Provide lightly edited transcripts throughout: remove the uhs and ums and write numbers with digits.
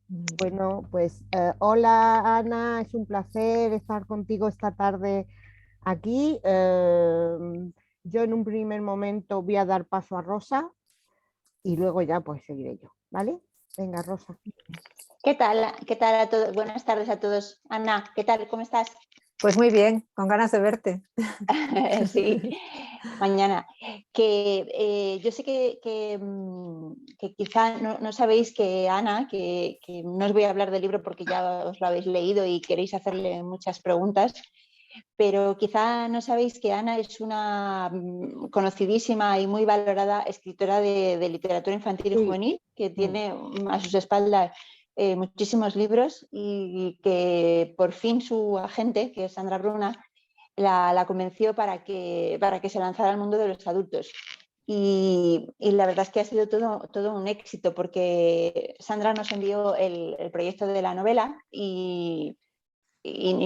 Bueno, pues hola Ana, es un placer estar contigo esta tarde aquí. Yo en un primer momento voy a dar paso a Rosa y luego ya pues seguiré yo, ¿vale? Venga, Rosa. ¿Qué tal? ¿Qué tal a todos? Buenas tardes a todos. Ana, ¿qué tal? ¿Cómo estás? Pues muy bien, con ganas de verte. Sí, mañana. Yo sé que quizá no sabéis que Ana, que no os voy a hablar del libro porque ya os lo habéis leído y queréis hacerle muchas preguntas, pero quizá no sabéis que Ana es una conocidísima y muy valorada escritora de literatura infantil y Sí, juvenil, que mm, tiene a sus espaldas muchísimos libros y que por fin su agente, que es Sandra Bruna, la convenció para que se lanzara al mundo de los adultos. Y la verdad es que ha sido todo un éxito porque Sandra nos envió el proyecto de la novela y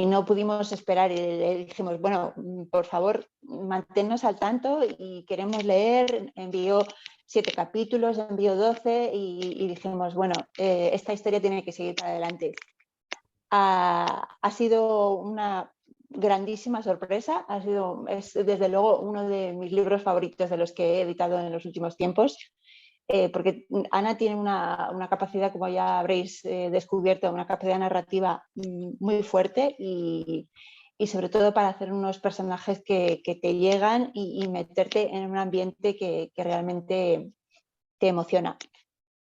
no pudimos esperar. Y le dijimos, bueno, por favor, manténnos al tanto y queremos leer. Envió 7 capítulos, envió 12 y dijimos, bueno, esta historia tiene que seguir para adelante. Ha sido una grandísima sorpresa, es desde luego uno de mis libros favoritos de los que he editado en los últimos tiempos, porque Ana tiene una capacidad, como ya habréis descubierto, una capacidad narrativa muy fuerte y sobre todo para hacer unos personajes que te llegan y meterte en un ambiente que realmente te emociona.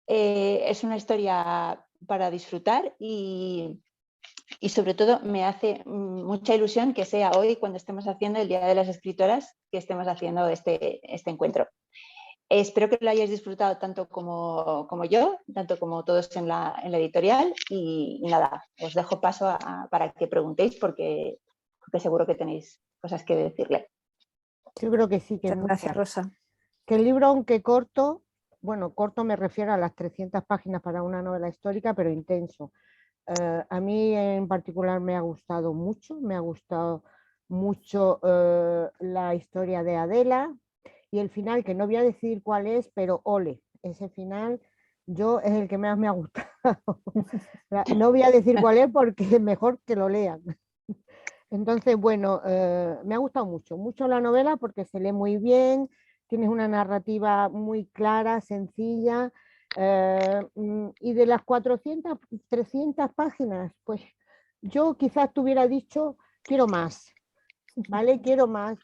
Es una historia para disfrutar y sobre todo me hace mucha ilusión que sea hoy cuando estemos haciendo el Día de las Escritoras, que estemos haciendo este encuentro. Espero que lo hayáis disfrutado tanto como yo, tanto como todos en la editorial y nada, os dejo paso para que preguntéis porque seguro que tenéis cosas que decirle. yo creo que sí, que Muchas gracias, muchas. Rosa. Que el libro, aunque corto, bueno, corto me refiero a las 300 páginas para una novela histórica, pero intenso. A mí en particular me ha gustado mucho, me ha gustado mucho la historia de Adela y el final, que no voy a decir cuál es, pero ole, ese final yo es el que más me ha gustado. No voy a decir cuál es porque es mejor que lo lean. Entonces, bueno, me ha gustado mucho, mucho la novela porque se lee muy bien, tienes una narrativa muy clara, sencilla, y de las 400, 300 páginas, pues yo quizás te hubiera dicho, quiero más, ¿vale? Quiero más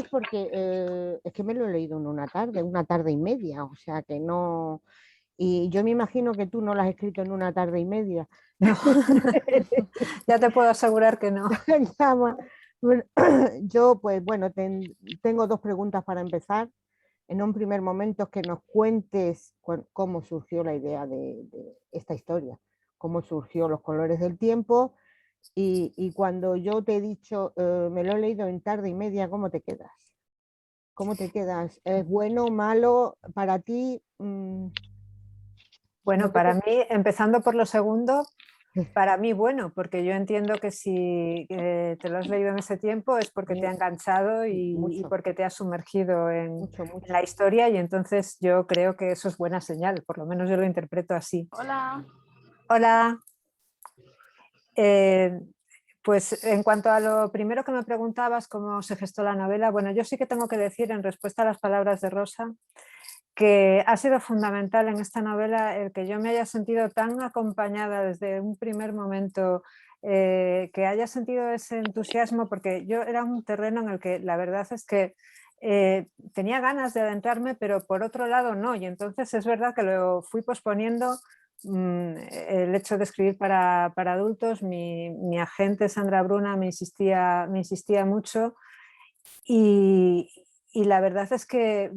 porque es que me lo he leído en una tarde y media, o sea que no, y yo me imagino que tú no lo has escrito en una tarde y media. No, ya te puedo asegurar que no. Llama. Bueno, yo, pues bueno, tengo dos preguntas para empezar. En un primer momento es que nos cuentes cómo surgió la idea de esta historia, cómo surgió Los colores del tiempo y cuando yo te he dicho, me lo he leído en tarde y media, ¿cómo te quedas? ¿Cómo te quedas? ¿Es bueno, malo para ti? No Bueno, te para mí, cuesta empezando por lo segundo, para mí bueno, porque yo entiendo que si te lo has leído en ese tiempo es porque te ha enganchado y mucho, porque te has sumergido mucho, en mucho. la historia y entonces yo creo que eso es buena señal, por lo menos yo lo interpreto así. Hola. Hola. Eh, Pues en cuanto a lo primero que me preguntabas, cómo se gestó la novela, bueno, yo sí que tengo que decir en respuesta a las palabras de Rosa que ha sido fundamental en esta novela el que yo me haya sentido tan acompañada desde un primer momento, que haya sentido ese entusiasmo, porque yo era un terreno en el que la verdad es que tenía ganas de adentrarme, pero por otro lado no, y entonces es verdad que lo fui posponiendo. El hecho de escribir para adultos, mi agente Sandra Bruna me insistía mucho y, y la verdad es que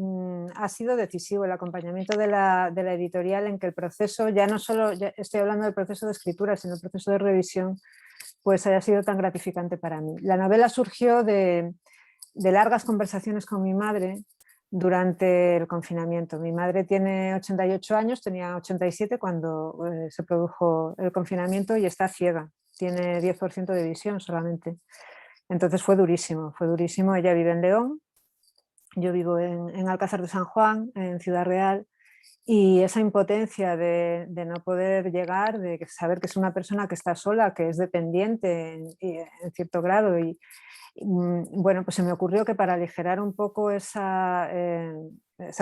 ha sido decisivo el acompañamiento de la editorial en que el proceso, ya no solo ya estoy hablando del proceso de escritura, sino el proceso de revisión, pues haya sido tan gratificante para mí. La novela surgió de largas conversaciones con mi madre durante el confinamiento. Mi madre tiene 88 años, tenía 87 cuando se produjo el confinamiento y está ciega, tiene 10% de visión solamente. Entonces fue durísimo, fue durísimo. Ella vive en León, yo vivo en Alcázar de San Juan, en Ciudad Real, y esa impotencia de no poder llegar, de saber que es una persona que está sola, que es dependiente en cierto grado. Bueno, pues se me ocurrió que para aligerar un poco esa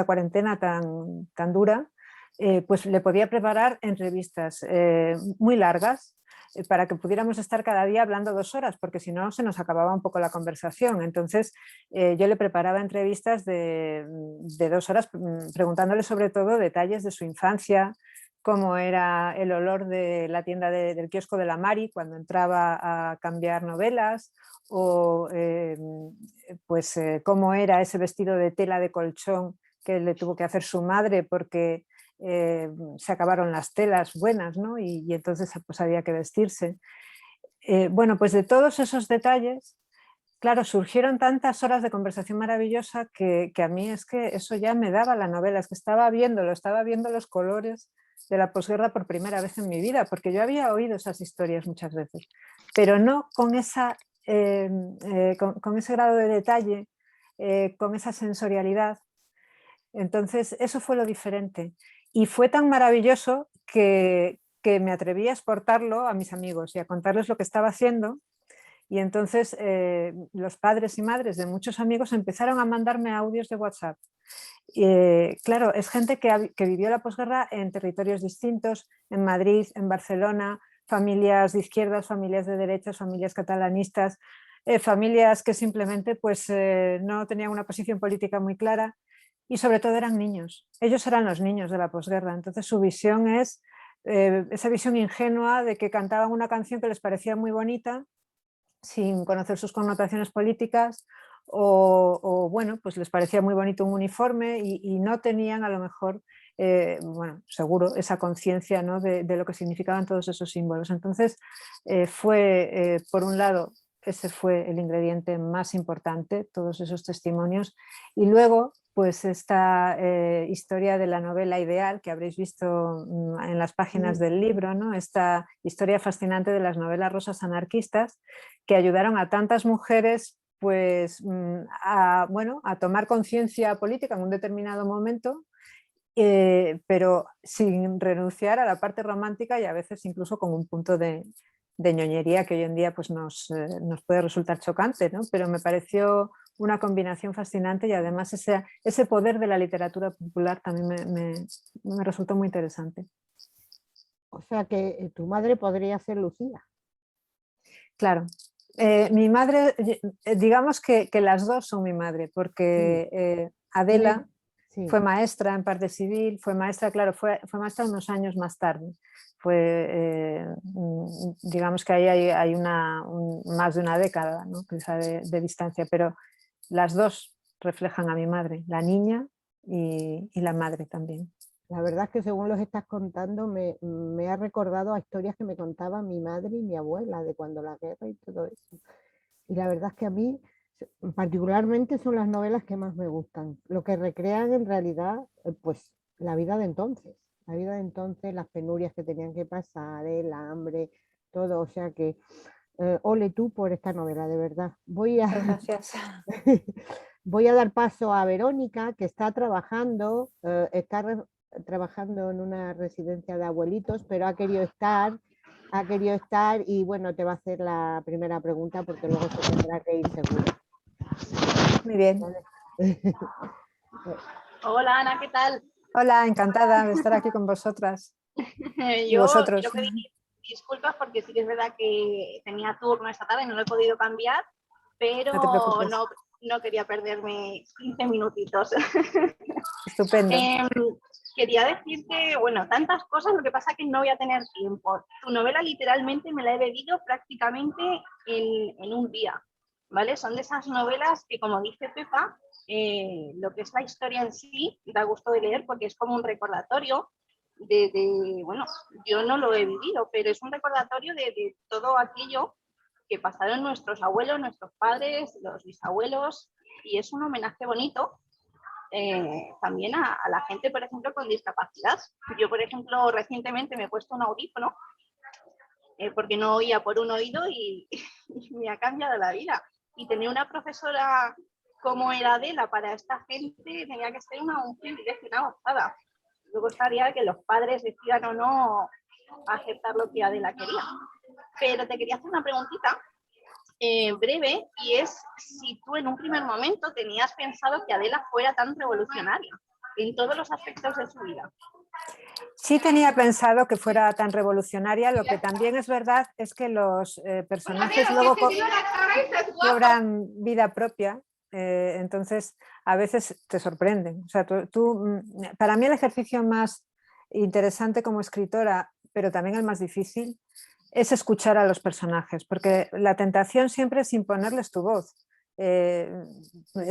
cuarentena tan dura, pues le podía preparar entrevistas muy largas, para que pudiéramos estar cada día hablando 2 horas, porque si no se nos acababa un poco la conversación. Entonces yo le preparaba entrevistas de 2 horas, preguntándole sobre todo detalles de su infancia, cómo era el olor de la tienda del kiosco de la Mari cuando entraba a cambiar novelas, o pues cómo era ese vestido de tela de colchón que le tuvo que hacer su madre porque se acabaron las telas buenas, ¿no? Y entonces pues había que vestirse. Bueno, pues de todos esos detalles, claro, surgieron tantas horas de conversación maravillosa que a mí es que eso ya me daba la novela, es que estaba viendo los colores de la posguerra por primera vez en mi vida, porque yo había oído esas historias muchas veces, pero no con con ese grado de detalle, con esa sensorialidad. Entonces, eso fue lo diferente. Y fue tan maravilloso que me atreví a exportarlo a mis amigos y a contarles lo que estaba haciendo. Y entonces los padres y madres de muchos amigos empezaron a mandarme audios de WhatsApp. Claro, es gente que vivió la posguerra en territorios distintos, en Madrid, en Barcelona, familias de izquierdas, familias de derechas, familias catalanistas, familias que simplemente pues, no tenían una posición política muy clara, y sobre todo eran niños. Ellos eran los niños de la posguerra, entonces su visión es esa visión ingenua de que cantaban una canción que les parecía muy bonita sin conocer sus connotaciones políticas, o bueno, pues les parecía muy bonito un uniforme y no tenían a lo mejor, bueno, seguro, esa conciencia, ¿no?, de lo que significaban todos esos símbolos. Entonces por un lado, ese fue el ingrediente más importante, todos esos testimonios, y luego pues esta historia de la novela ideal que habréis visto en las páginas del libro, ¿no?, esta historia fascinante de las novelas rosas anarquistas que ayudaron a tantas mujeres pues, bueno, a tomar conciencia política en un determinado momento, pero sin renunciar a la parte romántica y a veces incluso con un punto de ñoñería que hoy en día pues, nos puede resultar chocante, ¿no? Pero me pareció una combinación fascinante y además ese poder de la literatura popular también me resultó muy interesante. O sea que tu madre podría ser Lucía. Claro. Mi madre, digamos que las dos son mi madre, porque Adela Sí. fue maestra en parte civil, fue maestra, claro, fue maestra unos años más tarde. Digamos que ahí hay más de una década, ¿no?, quizá de distancia, pero las dos reflejan a mi madre, la niña y la madre también. La verdad es que según los estás contando me ha recordado a historias que me contaban mi madre y mi abuela de cuando la guerra y todo eso. Y la verdad es que a mí particularmente son las novelas que más me gustan, lo que recrean en realidad pues la vida de entonces, las penurias que tenían que pasar, el hambre, todo, o sea que ole tú por esta novela, de verdad. Gracias. Voy a dar paso a Verónica, que está trabajando en una residencia de abuelitos, pero ha querido estar y bueno, te va a hacer la primera pregunta porque luego se tendrá que ir seguro. Muy bien. Hola Ana, ¿qué tal? Hola, encantada de estar aquí con vosotras. Y Yo vosotros. quiero pedir disculpas porque sí que es verdad que tenía turno esta tarde y no lo he podido cambiar, pero no quería perderme 15 minutitos. Estupendo. Quería decirte, bueno, tantas cosas, lo que pasa es que no voy a tener tiempo. Tu novela literalmente me la he bebido prácticamente en un día, ¿vale? Son de esas novelas que, como dice Pepa, lo que es la historia en sí da gusto de leer porque es como un recordatorio bueno, yo no lo he vivido, pero es un recordatorio de todo aquello que pasaron nuestros abuelos, nuestros padres, los bisabuelos, y es un homenaje bonito también a la gente, por ejemplo, con discapacidad. Yo, por ejemplo, recientemente me he puesto un audífono porque no oía por un oído y me ha cambiado la vida. Y tenía una profesora como era Adela para esta gente, tenía que ser un privilegio, una gozada. Luego estaría que los padres decidan o no aceptar lo que Adela quería. Pero te quería hacer una preguntita breve, y es si tú en un primer momento tenías pensado que Adela fuera tan revolucionaria en todos los aspectos de su vida. Sí tenía pensado que fuera tan revolucionaria, lo que también es verdad es que los personajes luego cobran vida propia, entonces a veces te sorprenden. O sea, para mí el ejercicio más interesante como escritora, pero también el más difícil, es escuchar a los personajes, porque la tentación siempre es imponerles tu voz,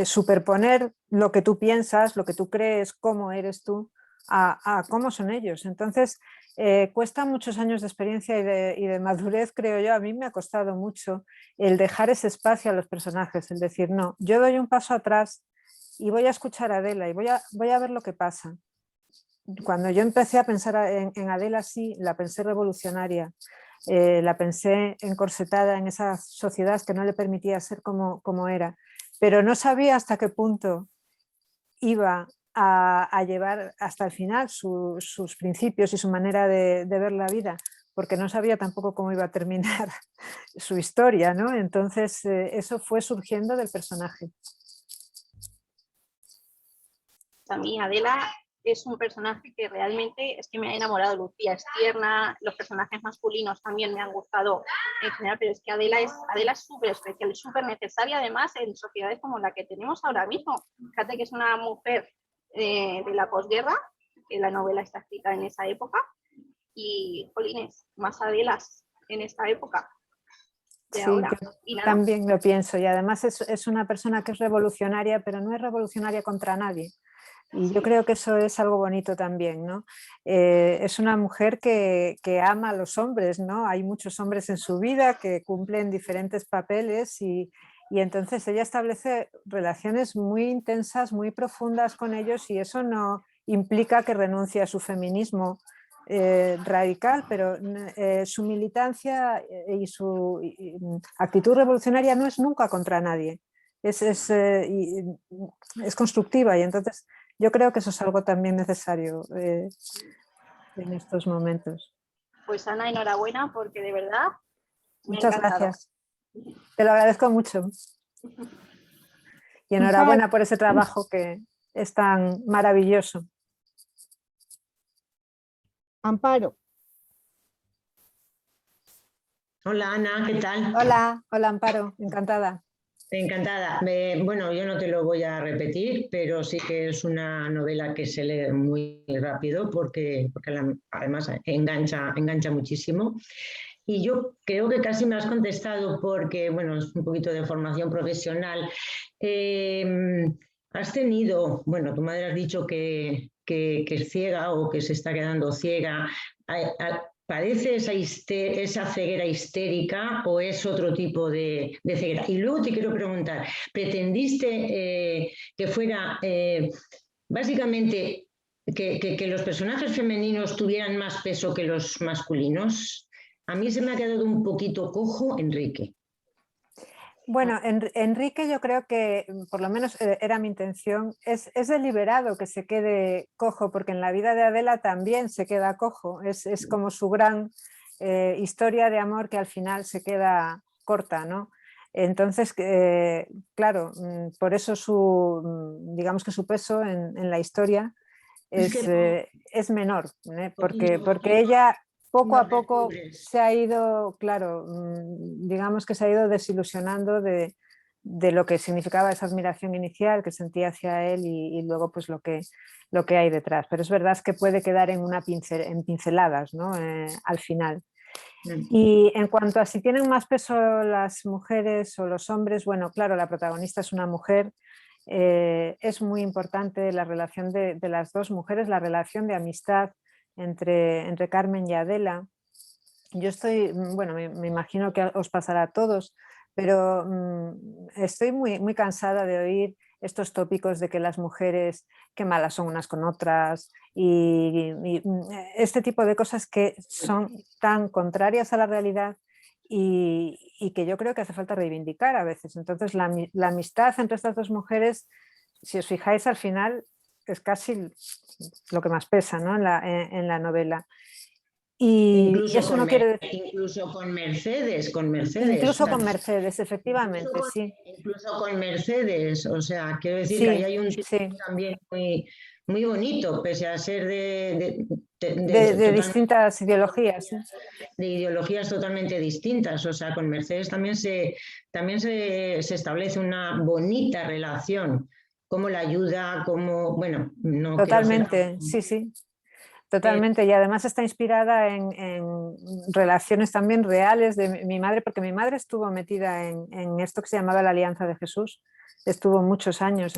superponer lo que tú piensas, lo que tú crees, cómo eres tú, a cómo son ellos. Entonces, cuesta muchos años de experiencia y de madurez, creo yo. A mí me ha costado mucho el dejar ese espacio a los personajes, el decir, no, yo doy un paso atrás y voy a escuchar a Adela y voy a ver lo que pasa. Cuando yo empecé a pensar en Adela, sí, la pensé revolucionaria, la pensé encorsetada en esa sociedad que no le permitía ser como era, pero no sabía hasta qué punto iba a llevar hasta el final sus principios y su manera de ver la vida, porque no sabía tampoco cómo iba a terminar su historia, ¿no? Entonces eso fue surgiendo del personaje. A mí Adela es un personaje que realmente es que me ha enamorado. Lucía es tierna, los personajes masculinos también me han gustado en general, pero es que Adela es súper especial, súper necesaria además en sociedades como la que tenemos ahora mismo. Fíjate que es una mujer de la posguerra, que la novela está escrita en esa época, y, jolines, más Adelas en esta época. De sí, ahora. yo también lo pienso, y además es una persona que es revolucionaria, pero no es revolucionaria contra nadie. Y yo creo que eso es algo bonito también, ¿no? Es una mujer que ama a los hombres, ¿no? Hay muchos hombres en su vida que cumplen diferentes papeles y entonces ella establece relaciones muy intensas, muy profundas con ellos, y eso no implica que renuncie a su feminismo radical, pero su militancia y su actitud revolucionaria no es nunca contra nadie. Es constructiva, y entonces yo creo que eso es algo también necesario en estos momentos. Pues Ana, enhorabuena, porque de verdad me ha Muchas encantado. gracias. Te lo agradezco mucho. Y enhorabuena por ese trabajo que es tan maravilloso. Amparo. Hola Ana, ¿qué tal? Hola, hola Amparo, encantada. Encantada. Bueno, yo no te lo voy a repetir, pero sí que es una novela que se lee muy rápido porque además engancha muchísimo. Y yo creo que casi me has contestado porque, bueno, es un poquito de formación profesional. Has tenido, bueno, tu madre has dicho que es ciega o que se está quedando ciega. ¿Parece esa ceguera histérica o es otro tipo de ceguera? Y luego te quiero preguntar, ¿pretendiste que fuera básicamente que los personajes femeninos tuvieran más peso que los masculinos? A mí se me ha quedado un poquito cojo Enrique. Bueno, Enrique yo creo que, por lo menos era mi intención, es deliberado que se quede cojo, porque en la vida de Adela también se queda cojo, es como su gran historia de amor que al final se queda corta, ¿no? Entonces, claro, por eso digamos que su peso en la historia es menor, porque ella poco a poco se ha ido, claro, digamos que se ha ido desilusionando de lo que significaba esa admiración inicial que sentía hacia él y luego pues lo que hay detrás. Pero es verdad que puede quedar en pinceladas, ¿no? Al final. Y en cuanto a si tienen más peso las mujeres o los hombres, bueno, claro, la protagonista es una mujer. Es muy importante la relación de las dos mujeres, la relación de amistad entre Carmen y Adela. Yo bueno, me imagino que os pasará a todos, pero estoy muy cansada de oír estos tópicos de que las mujeres, qué malas son unas con otras, y este tipo de cosas que son tan contrarias a la realidad y que yo creo que hace falta reivindicar a veces. Entonces la amistad entre estas dos mujeres, si os fijáis al final, es casi lo que más pesa, ¿no? en la novela. Y eso no quiere decir... Incluso con Mercedes. Incluso con Mercedes, efectivamente, sí. Incluso con Mercedes, o sea, quiero decir Sí, que ahí hay un tipo sí. también muy bonito, pese a ser De totalmente distintas ideologías. ¿Sí? de ideologías totalmente distintas. O sea, con Mercedes también se establece una bonita relación, cómo la ayuda, cómo, bueno, no Totalmente, sí, sí. Totalmente, y además está inspirada en relaciones también reales de mi madre, porque mi madre estuvo metida en esto que se llamaba la Alianza de Jesús, estuvo muchos años,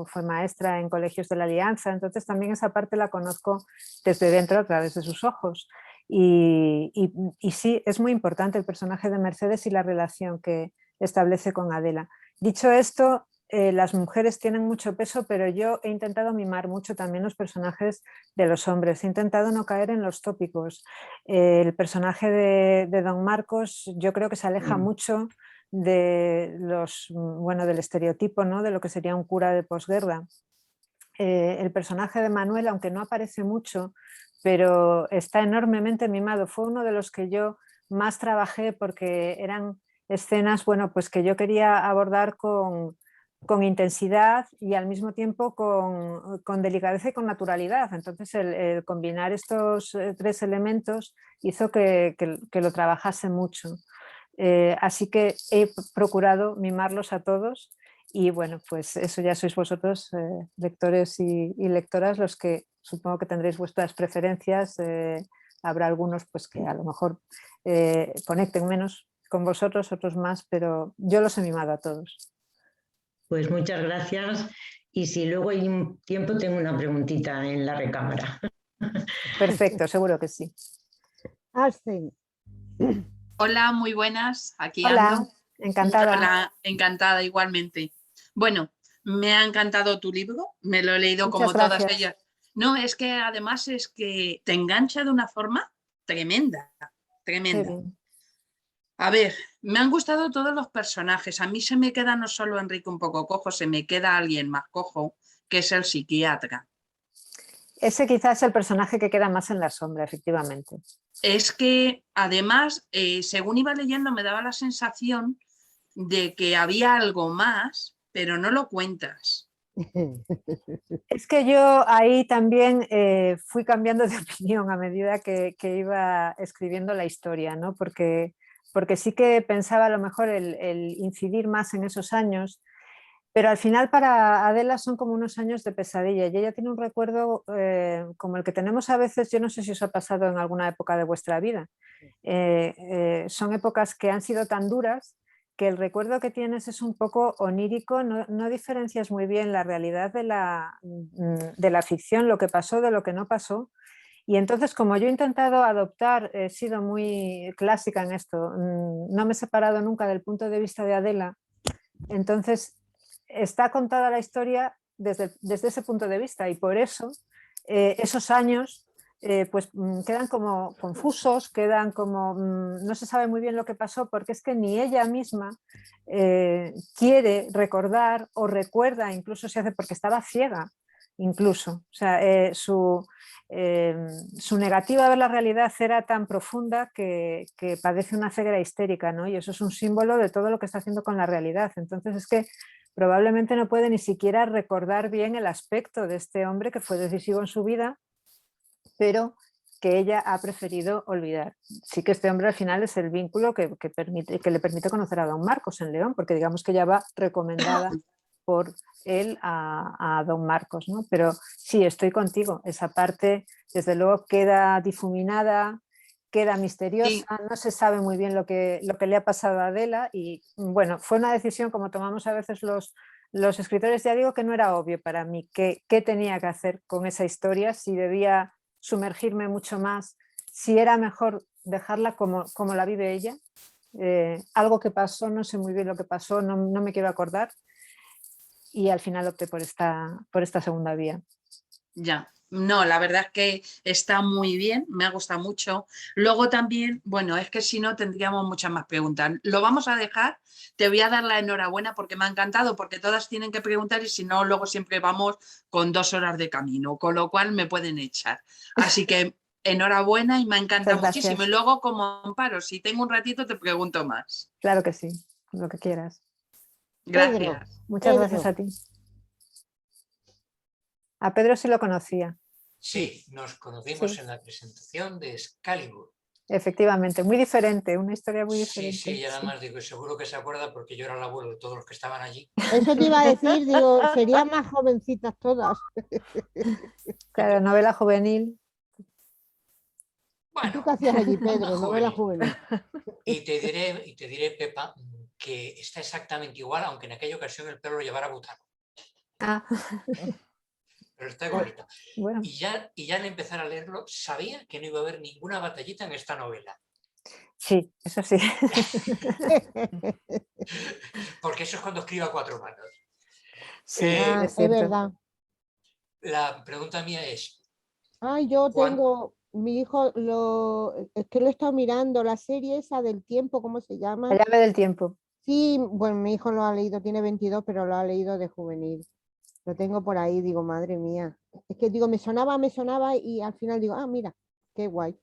fue maestra en colegios de la Alianza, entonces también esa parte la conozco desde dentro a través de sus ojos. Y sí, es muy importante el personaje de Mercedes y la relación que establece con Adela. Dicho esto, las mujeres tienen mucho peso, pero yo he intentado mimar mucho también los personajes de los hombres. He intentado no caer en los tópicos. El personaje de Don Marcos yo creo que se aleja mucho del estereotipo, ¿no? De lo que sería un cura de posguerra. El personaje de Manuel, aunque no aparece mucho, pero está enormemente mimado. Fue uno de los que yo más trabajé porque eran escenas, bueno, pues que yo quería abordar con intensidad y al mismo tiempo con delicadeza y con naturalidad. Entonces el combinar estos tres elementos hizo que lo trabajase mucho. Así que he procurado mimarlos a todos y bueno, pues eso ya sois vosotros, lectores y lectoras, los que supongo que tendréis vuestras preferencias. Habrá algunos pues que a lo mejor conecten menos con vosotros, otros más, pero yo los he mimado a todos. Pues muchas gracias. Y si luego hay un tiempo, tengo una preguntita en la recámara. Perfecto, seguro que sí. Ashley. Hola, muy buenas. Aquí Hola, ando. encantada. Hola, encantada igualmente. Bueno, me ha encantado tu libro, me lo he leído Muchas como gracias. todas ellas. No, es que además es que te engancha de una forma tremenda, tremenda. A ver, me han gustado todos los personajes. A mí se me queda no solo Enrique un poco cojo, se me queda alguien más cojo, que es el psiquiatra. Ese quizás es el personaje que queda más en la sombra, efectivamente. Es que además, según iba leyendo, me daba la sensación de que había algo más, pero no lo cuentas. Es que yo ahí también fui cambiando de opinión a medida que iba escribiendo la historia, ¿no? Porque sí que pensaba a lo mejor el incidir más en esos años, pero al final para Adela son como unos años de pesadilla y ella tiene un recuerdo como el que tenemos a veces. Yo no sé si os ha pasado en alguna época de vuestra vida. Son épocas que han sido tan duras que el recuerdo que tienes es un poco onírico, no diferencias muy bien la realidad de la ficción, lo que pasó de lo que no pasó. Y entonces, como yo he intentado adoptar, he sido muy clásica en esto, no me he separado nunca del punto de vista de Adela, entonces está contada la historia desde ese punto de vista y por eso esos años pues quedan como confusos, quedan como no se sabe muy bien lo que pasó, porque es que ni ella misma quiere recordar o recuerda, incluso se hace porque estaba ciega, incluso. O sea, su negativa a ver la realidad era tan profunda que padece una ceguera histérica, ¿no? Y eso es un símbolo de todo lo que está haciendo con la realidad. Entonces es que probablemente no puede ni siquiera recordar bien el aspecto de este hombre que fue decisivo en su vida, pero que ella ha preferido olvidar. Sí que este hombre al final es el vínculo que le permite conocer a don Marcos en León, porque digamos que ya va recomendada por él a don Marcos, ¿no? Pero sí, estoy contigo, esa parte desde luego queda difuminada, queda misteriosa, sí. No se sabe muy bien lo que le ha pasado a Adela y bueno, fue una decisión como tomamos a veces los escritores. Ya digo que no era obvio para mí qué tenía que hacer con esa historia, si debía sumergirme mucho más, si era mejor dejarla como la vive ella. Algo que pasó, no sé muy bien lo que pasó, no me quiero acordar y al final opté por esta segunda vía. Ya, No, la verdad es que está muy bien, me ha gustado mucho. Luego también, bueno, es que si no tendríamos muchas más preguntas. Lo vamos a dejar, te voy a dar la enhorabuena porque me ha encantado, porque todas tienen que preguntar y si no, luego siempre vamos con 2 horas de camino, con lo cual me pueden echar. Así que enhorabuena y me ha encantado muchísimo. Y luego, como Amparo, si tengo un ratito, te pregunto más. Claro que sí, lo que quieras. Gracias. Pedro, Muchas Pedro. gracias a ti. A Pedro sí lo conocía. Sí, nos conocimos en la presentación de Excalibur. Efectivamente, muy diferente, una historia muy diferente. Sí, y además digo, seguro que se acuerda porque yo era el abuelo de todos los que estaban allí. Eso te iba a decir, digo, serían más jovencitas todas. Claro, novela juvenil. ¿Y tú qué hacías allí, Pedro? Novela juvenil. Y te diré, Pepa, que está exactamente igual, aunque en aquella ocasión el pelo lo llevara butano. Ah. Pero está igualito. Bueno. Y ya al empezar a leerlo, sabía que no iba a haber ninguna batallita en esta novela. Sí, eso sí. Porque eso es cuando escribo a 4 manos. Sí, es verdad. La pregunta mía es... Ay, yo tengo, mi hijo, es que lo he estado mirando, la serie esa del tiempo, ¿cómo se llama? La llave del tiempo. Sí, bueno, mi hijo lo ha leído, tiene 22, pero lo ha leído de juvenil. Lo tengo por ahí, digo, madre mía. Es que digo, me sonaba y al final digo, ah, mira, qué guay.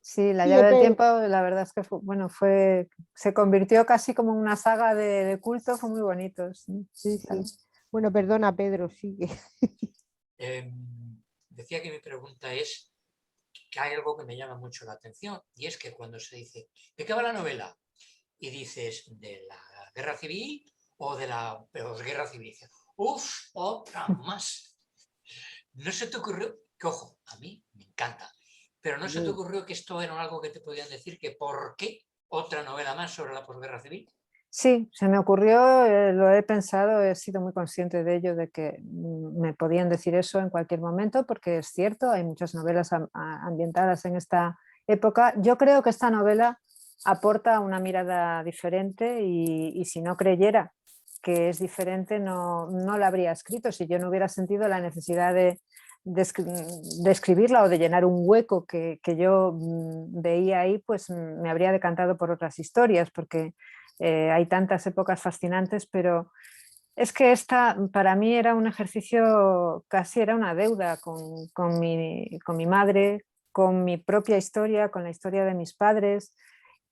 Sí, la llave del tiempo, la verdad es que se convirtió casi como en una saga de culto, fue muy bonito. Sí. Bueno, perdona, Pedro, sigue. Decía que mi pregunta es que hay algo que me llama mucho la atención y es que cuando se dice, ¿de qué va la novela? Y dices, ¿de la guerra civil o de la posguerra civil? ¡Uf! ¡Otra más! ¿No se te ocurrió? Que ojo, a mí me encanta, pero ¿no se te ocurrió que esto era algo que te podían decir que por qué otra novela más sobre la posguerra civil? Sí, se me ocurrió, lo he pensado, he sido muy consciente de ello, de que me podían decir eso en cualquier momento, porque es cierto, hay muchas novelas ambientadas en esta época. Yo creo que esta novela aporta una mirada diferente y si no creyera que es diferente no la habría escrito, si yo no hubiera sentido la necesidad de escribirla o de llenar un hueco que yo veía ahí, pues me habría decantado por otras historias, porque hay tantas épocas fascinantes, pero es que esta para mí era un ejercicio, casi era una deuda con mi madre, con mi propia historia, con la historia de mis padres,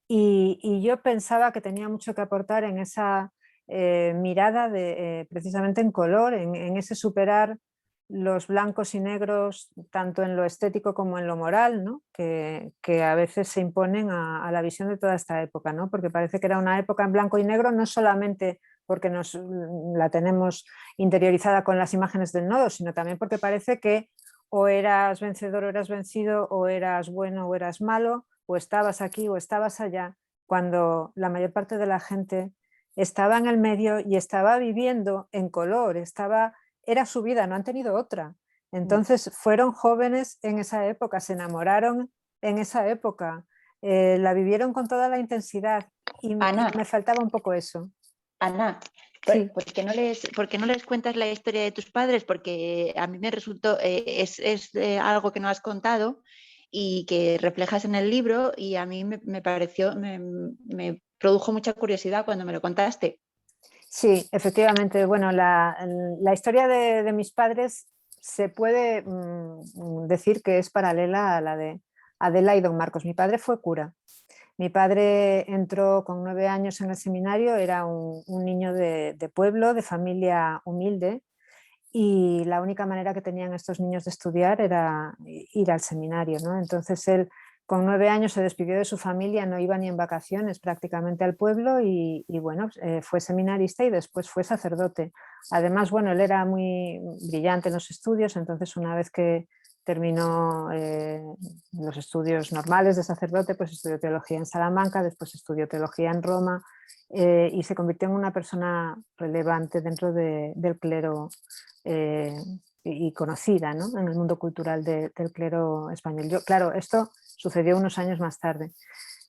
y yo pensaba que tenía mucho que aportar en esa mirada precisamente en color, en ese superar los blancos y negros tanto en lo estético como en lo moral, ¿no? que a veces se imponen a la visión de toda esta época, ¿no? Porque parece que era una época en blanco y negro, no solamente porque la tenemos interiorizada con las imágenes del nodo, sino también porque parece que o eras vencedor o eras vencido, o eras bueno o eras malo, o estabas aquí o estabas allá, cuando la mayor parte de la gente estaba en el medio y estaba viviendo en color, era su vida, no han tenido otra. Entonces fueron jóvenes en esa época, se enamoraron en esa época, la vivieron con toda la intensidad y Ana, me faltaba un poco eso. Ana, Sí. ¿por qué no les cuentas la historia de tus padres? Porque a mí me resultó, es algo que no has contado y que reflejas en el libro y a mí me pareció, me produjo mucha curiosidad cuando me lo contaste. Sí, efectivamente. Bueno, la historia de mis padres se puede decir que es paralela a la de Adela y don Marcos. Mi padre fue cura. Mi padre entró con 9 años en el seminario, era un niño de pueblo, de familia humilde, y la única manera que tenían estos niños de estudiar era ir al seminario, ¿no? Entonces él con 9 años se despidió de su familia, no iba ni en vacaciones prácticamente al pueblo y bueno, fue seminarista y después fue sacerdote. Además, bueno, él era muy brillante en los estudios, entonces una vez que terminó los estudios normales de sacerdote, pues estudió teología en Salamanca, después estudió teología en Roma y se convirtió en una persona relevante dentro del clero y conocida, ¿no? En el mundo cultural del clero español. Claro, esto sucedió unos años más tarde.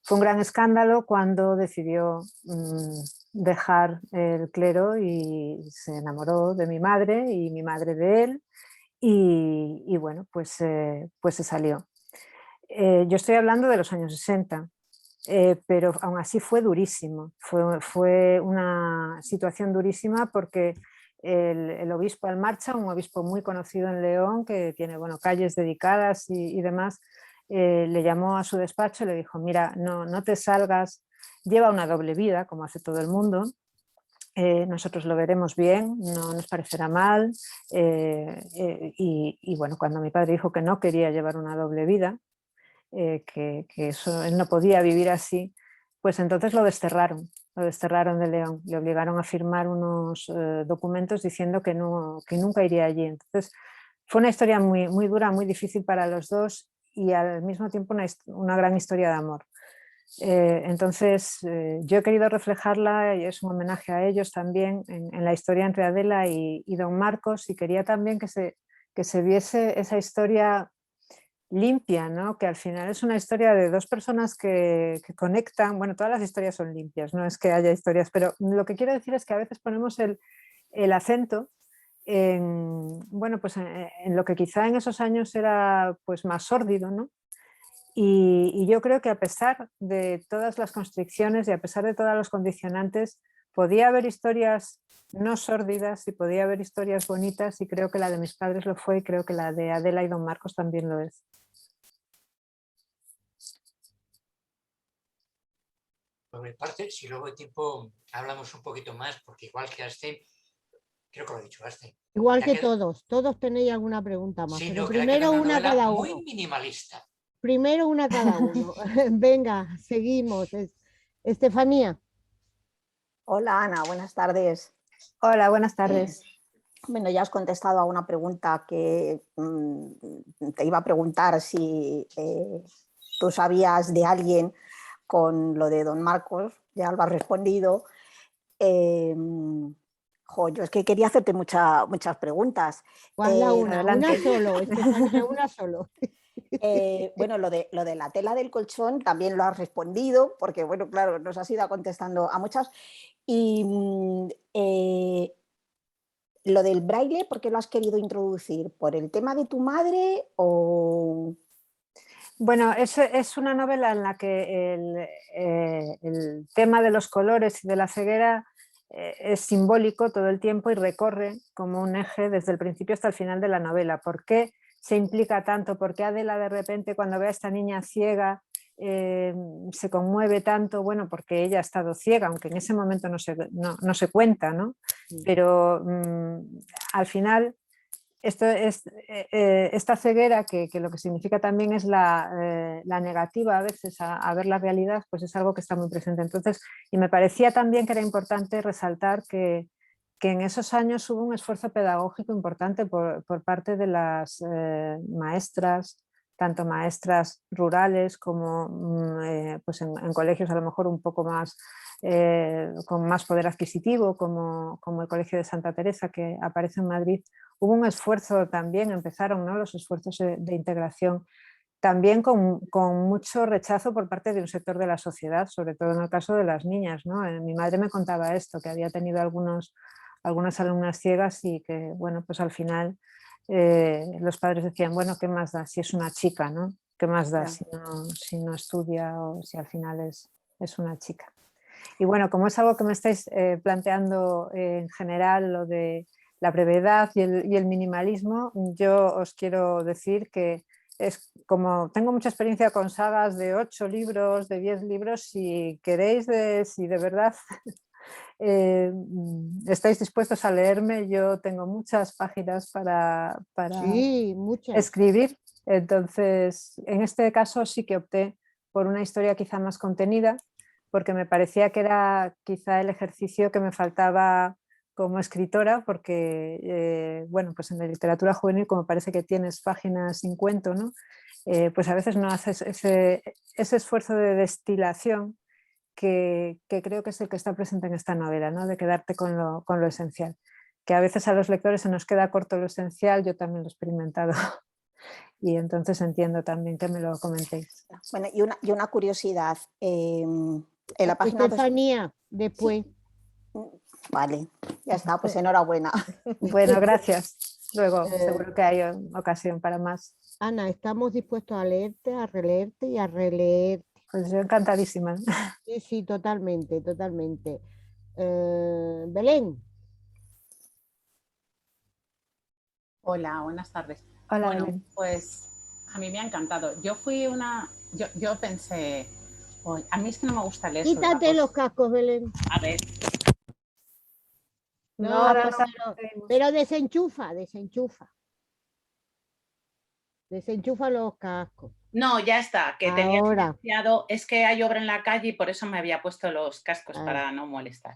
Fue un gran escándalo cuando decidió dejar el clero y se enamoró de mi madre y mi madre de él. y bueno, pues se salió. Yo estoy hablando de los años 60, pero aún así fue durísimo, fue una situación durísima porque el obispo Almarcha, un obispo muy conocido en León, que tiene calles dedicadas y demás, le llamó a su despacho y le dijo: mira, no te salgas, lleva una doble vida, como hace todo el mundo, nosotros lo veremos bien, no nos parecerá mal. Y bueno, cuando mi padre dijo que no quería llevar una doble vida, que eso, él no podía vivir así, pues entonces lo desterraron de León, le obligaron a firmar unos documentos diciendo que nunca iría allí. Entonces fue una historia muy, muy dura, muy difícil para los dos y al mismo tiempo una gran historia de amor. Entonces yo he querido reflejarla, y es un homenaje a ellos también, en la historia entre Adela y don Marcos, y quería también que se viese esa historia limpia, ¿no? Que al final es una historia de dos personas que conectan. Bueno, todas las historias son limpias, no es que haya historias, pero lo que quiero decir es que a veces ponemos el acento pues en lo que quizá en esos años era pues más sórdido, ¿no? Y yo creo que a pesar de todas las constricciones y a pesar de todos los condicionantes, podía haber historias no sórdidas y podía haber historias bonitas, y creo que la de mis padres lo fue, y creo que la de Adela y don Marcos también lo es. Por mi parte, si luego hay tiempo hablamos un poquito más, porque igual que Asten, creo que lo ha dicho Asten. Igual que todos tenéis alguna pregunta más, Sí, pero no, que era primero una cada muy uno. minimalista. Primero una cada uno. Venga, seguimos. Estefanía. Hola Ana, buenas tardes. Hola, buenas tardes. Bueno, ya has contestado a una pregunta que te iba a preguntar si tú sabías de alguien con lo de don Marcos, ya lo has respondido. Yo es que quería hacerte muchas preguntas. Hazla una solo, Estefanía, una solo. Bueno, lo de la tela del colchón también lo has respondido, porque bueno, claro, nos has ido contestando a muchas. Y lo del braille, ¿por qué lo has querido introducir? ¿Por el tema de tu madre o...? Bueno, es una novela en la que el tema de los colores y de la ceguera es simbólico todo el tiempo y recorre como un eje desde el principio hasta el final de la novela. ¿Por qué se implica tanto? ¿Por qué Adela de repente, cuando ve a esta niña ciega, se conmueve tanto? Bueno, porque ella ha estado ciega, aunque en ese momento no se cuenta, ¿no? Pero al final esta ceguera, que lo que significa también es la negativa a veces a ver la realidad, pues es algo que está muy presente. Entonces, y me parecía también que era importante resaltar que en esos años hubo un esfuerzo pedagógico importante por parte de las maestras, tanto maestras rurales como pues en colegios a lo mejor un poco más con más poder adquisitivo, como el Colegio de Santa Teresa, que aparece en Madrid. Hubo un esfuerzo también, empezaron, ¿no?, los esfuerzos de integración, también con mucho rechazo por parte de un sector de la sociedad, sobre todo en el caso de las niñas, ¿no? Mi madre me contaba esto, que había tenido algunas alumnas ciegas y que, bueno, pues al final los padres decían, bueno, ¿qué más da si es una chica, ¿no? ¿Qué más da si no estudia o si al final es una chica? Y bueno, como es algo que me estáis planteando en general, lo de la brevedad y el minimalismo, yo os quiero decir que es como tengo mucha experiencia con sagas de 8 libros, de 10 libros, si queréis, si de verdad estáis dispuestos a leerme, yo tengo muchas páginas para sí, muchas. Escribir. Entonces, en este caso sí que opté por una historia quizá más contenida, porque me parecía que era quizá el ejercicio que me faltaba como escritora, porque bueno, pues en la literatura juvenil, como parece que tienes páginas sin cuento, ¿no? Pues a veces no haces ese esfuerzo de destilación que creo que es el que está presente en esta novela, ¿no? De quedarte con lo esencial, que a veces a los lectores se nos queda corto lo esencial. Yo también lo he experimentado y entonces entiendo también que me lo comentéis. Bueno, y una curiosidad, en la página... Estefanía, después. Sí. Vale, ya está, pues enhorabuena. Bueno, gracias. Luego seguro que hay ocasión para más. Ana, estamos dispuestos a leerte, a releerte y a releerte. Pues yo encantadísima. Sí, sí, totalmente, totalmente. Belén. Hola, buenas tardes. Hola, Bueno, Belén. pues a mí me ha encantado. Yo pensé, "Uy, a mí es que no me gusta leer sobre la Quítate los cascos, Belén. A ver, No, ahora no, no. pero desenchufa, desenchufa. Desenchufa los cascos. no, ya está, que tenía Ahora. silenciado. Es que hay obra en la calle y por eso me había puesto los cascos Ay. para no molestar.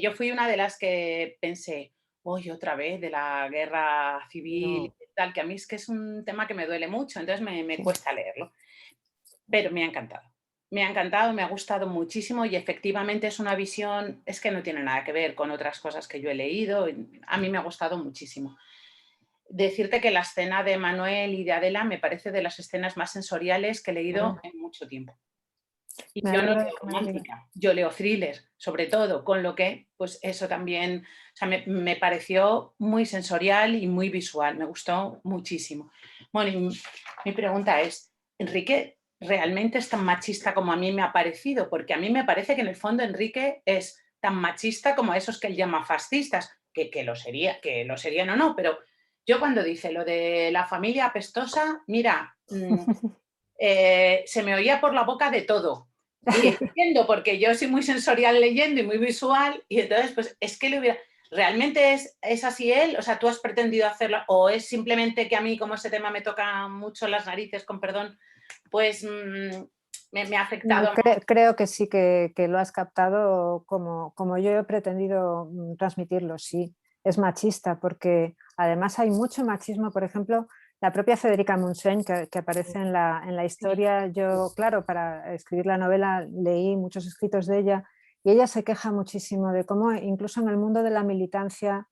Yo fui una de las que pensé, hoy otra vez de la guerra civil No. y tal, que a mí es que es un tema que me duele mucho, entonces me Sí. cuesta leerlo. Pero me ha encantado. Me ha encantado, me ha gustado muchísimo y efectivamente es una visión, es que no tiene nada que ver con otras cosas que yo he leído. A mí me ha gustado muchísimo. Decirte que la escena de Manuel y de Adela me parece de las escenas más sensoriales que he leído en mucho tiempo. Y Me yo no alegro de leo que me lo digas. romántica, yo leo thriller, sobre todo, con lo que, pues eso también, o sea, me pareció muy sensorial y muy visual, me gustó muchísimo. Bueno, y mi pregunta es, ¿Enrique realmente es tan machista como a mí me ha parecido? Porque a mí me parece que en el fondo Enrique es tan machista como a esos que él llama fascistas, que lo serían o no, pero yo cuando dice lo de la familia apestosa, mira, se me oía por la boca de todo. Y entiendo, porque yo soy muy sensorial leyendo y muy visual, y entonces, pues es que le hubiera... ¿Realmente es así él? O sea, ¿tú has pretendido hacerlo? ¿O es simplemente que a mí, como ese tema me toca mucho las narices, con perdón, pues me ha afectado? Creo que sí que lo has captado como yo he pretendido transmitirlo, sí. Es machista porque además hay mucho machismo, por ejemplo, la propia Federica Montseny que aparece en la historia. Yo, claro, para escribir la novela leí muchos escritos de ella y ella se queja muchísimo de cómo incluso en el mundo de la militancia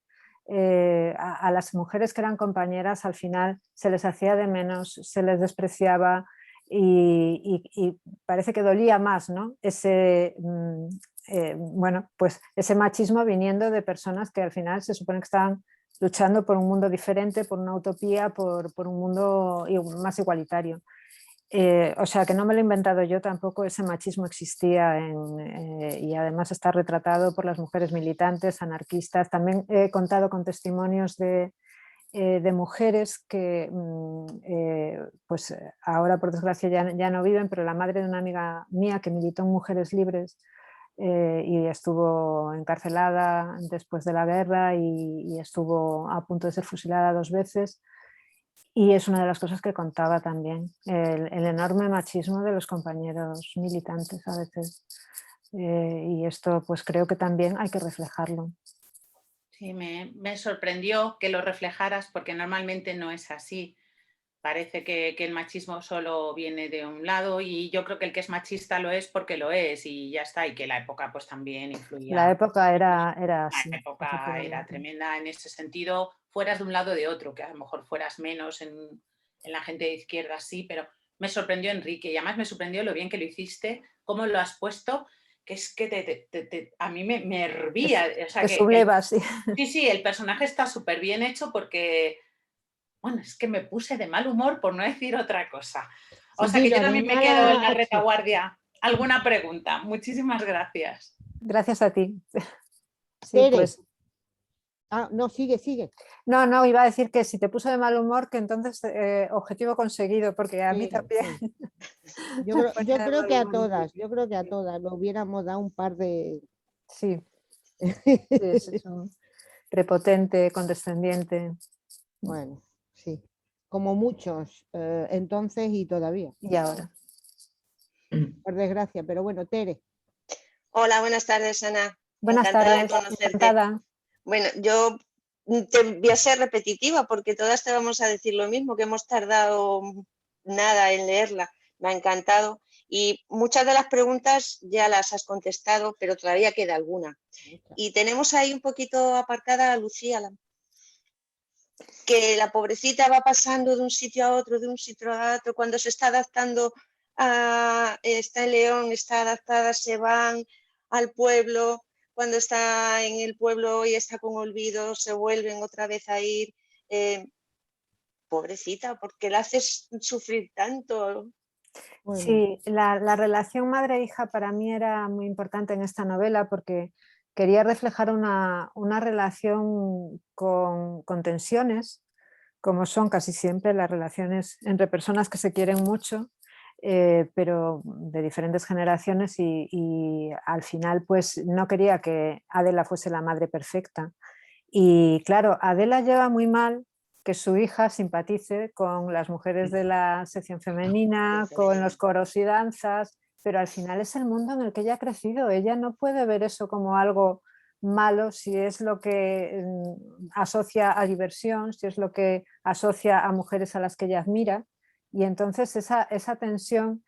a las mujeres que eran compañeras al final se les hacía de menos, se les despreciaba. Y parece que dolía más, ¿no? Bueno, pues ese machismo viniendo de personas que al final se supone que estaban luchando por un mundo diferente, por una utopía, por un mundo más igualitario. O sea que no me lo he inventado yo tampoco, ese machismo existía y además está retratado por las mujeres militantes, anarquistas. También he contado con testimonios de mujeres que pues ahora por desgracia ya no viven, pero la madre de una amiga mía que militó en Mujeres Libres y estuvo encarcelada después de la guerra y estuvo a punto de ser fusilada 2 veces, y es una de las cosas que contaba también, el enorme machismo de los compañeros militantes a veces, y esto pues creo que también hay que reflejarlo. Sí, me sorprendió que lo reflejaras porque normalmente no es así. Parece que el machismo solo viene de un lado y yo creo que el que es machista lo es porque lo es y ya está, y que la época pues también influía. La época era así. La época era tremenda en ese sentido, fueras de un lado o de otro, que a lo mejor fueras menos en la gente de izquierda, sí, pero me sorprendió Enrique y además me sorprendió lo bien que lo hiciste, cómo lo has puesto, que es que a mí me hervía. O sea, te sublevas, sí. Sí, el personaje está súper bien hecho porque, bueno, es que me puse de mal humor por no decir otra cosa. O sea que yo también me quedo en la retaguardia. ¿Alguna pregunta? Muchísimas gracias. Gracias a ti. Sí, Tere. pues. No, sigue. No, iba a decir que si te puso de mal humor, que entonces objetivo conseguido, porque a mí también. Sí. Yo creo que a todas, lo hubiéramos dado un par de... Sí, es un prepotente, condescendiente. Bueno, sí, como muchos entonces y todavía. Y ahora. Por desgracia, pero bueno, Tere. Hola, buenas tardes, Ana. Buenas tardes, encantada. Bueno, yo te voy a ser repetitiva porque todas te vamos a decir lo mismo, que hemos tardado nada en leerla. Me ha encantado y muchas de las preguntas ya las has contestado, pero todavía queda alguna. Y tenemos ahí un poquito aparcada a Lucía, que la pobrecita va pasando de un sitio a otro, cuando se está adaptando está en León, está adaptada, se van al pueblo, cuando está en el pueblo y está con olvido, se vuelven otra vez a ir pobrecita, ¿por qué la haces sufrir tanto? Bueno, Sí, la relación madre-hija para mí era muy importante en esta novela porque quería reflejar una relación con tensiones, como son casi siempre las relaciones entre personas que se quieren mucho, pero de diferentes generaciones y al final pues no quería que Adela fuese la madre perfecta. Y claro, Adela lleva muy mal que su hija simpatice con las mujeres de la sección femenina, con los coros y danzas, pero al final es el mundo en el que ella ha crecido. Ella no puede ver eso como algo malo si es lo que asocia a diversión, si es lo que asocia a mujeres a las que ella admira. Y entonces esa tensión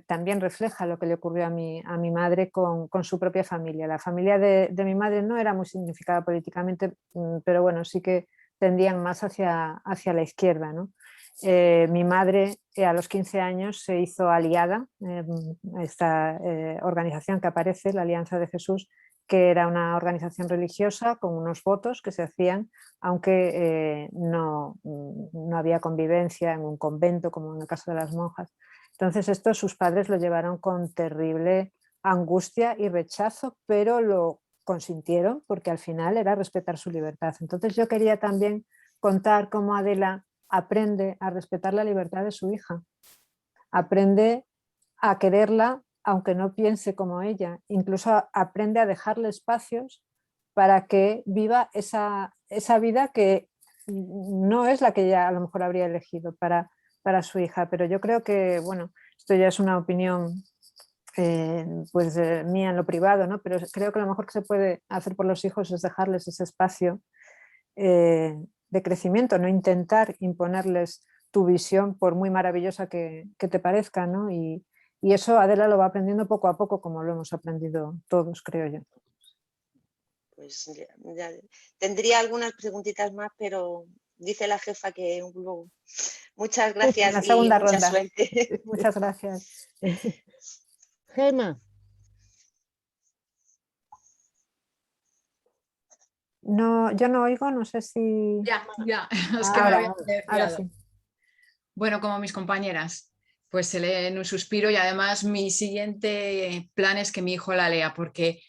también refleja lo que le ocurrió a mi madre con su propia familia. La familia de mi madre no era muy significada políticamente, pero bueno, sí que tendían más hacia la izquierda, ¿no? Mi madre a los 15 años se hizo aliada, esta organización que aparece, la Alianza de Jesús, que era una organización religiosa con unos votos que se hacían, aunque no había convivencia en un convento como en el caso de las monjas. Entonces esto sus padres lo llevaron con terrible angustia y rechazo, pero lo consintieron porque al final era respetar su libertad. Entonces yo quería también contar cómo Adela aprende a respetar la libertad de su hija, aprende a quererla aunque no piense como ella, incluso aprende a dejarle espacios para que viva esa vida que no es la que ella a lo mejor habría elegido para su hija, pero yo creo que, bueno, esto ya es una opinión mía en lo privado, ¿no? Pero creo que lo mejor que se puede hacer por los hijos es dejarles ese espacio de crecimiento, no intentar imponerles tu visión por muy maravillosa que te parezca, ¿no? Y eso Adela lo va aprendiendo poco a poco, como lo hemos aprendido todos, creo yo. Pues ya tendría algunas preguntitas más, pero dice la jefa que luego. Muchas gracias. En la segunda y mucha ronda. Suerte. Muchas gracias. Gemma. No, yo no oigo, no sé si... Ya, es que me había ahora silenciado. sí. Bueno, como mis compañeras, pues se lee en un suspiro y además mi siguiente plan es que mi hijo la lea porque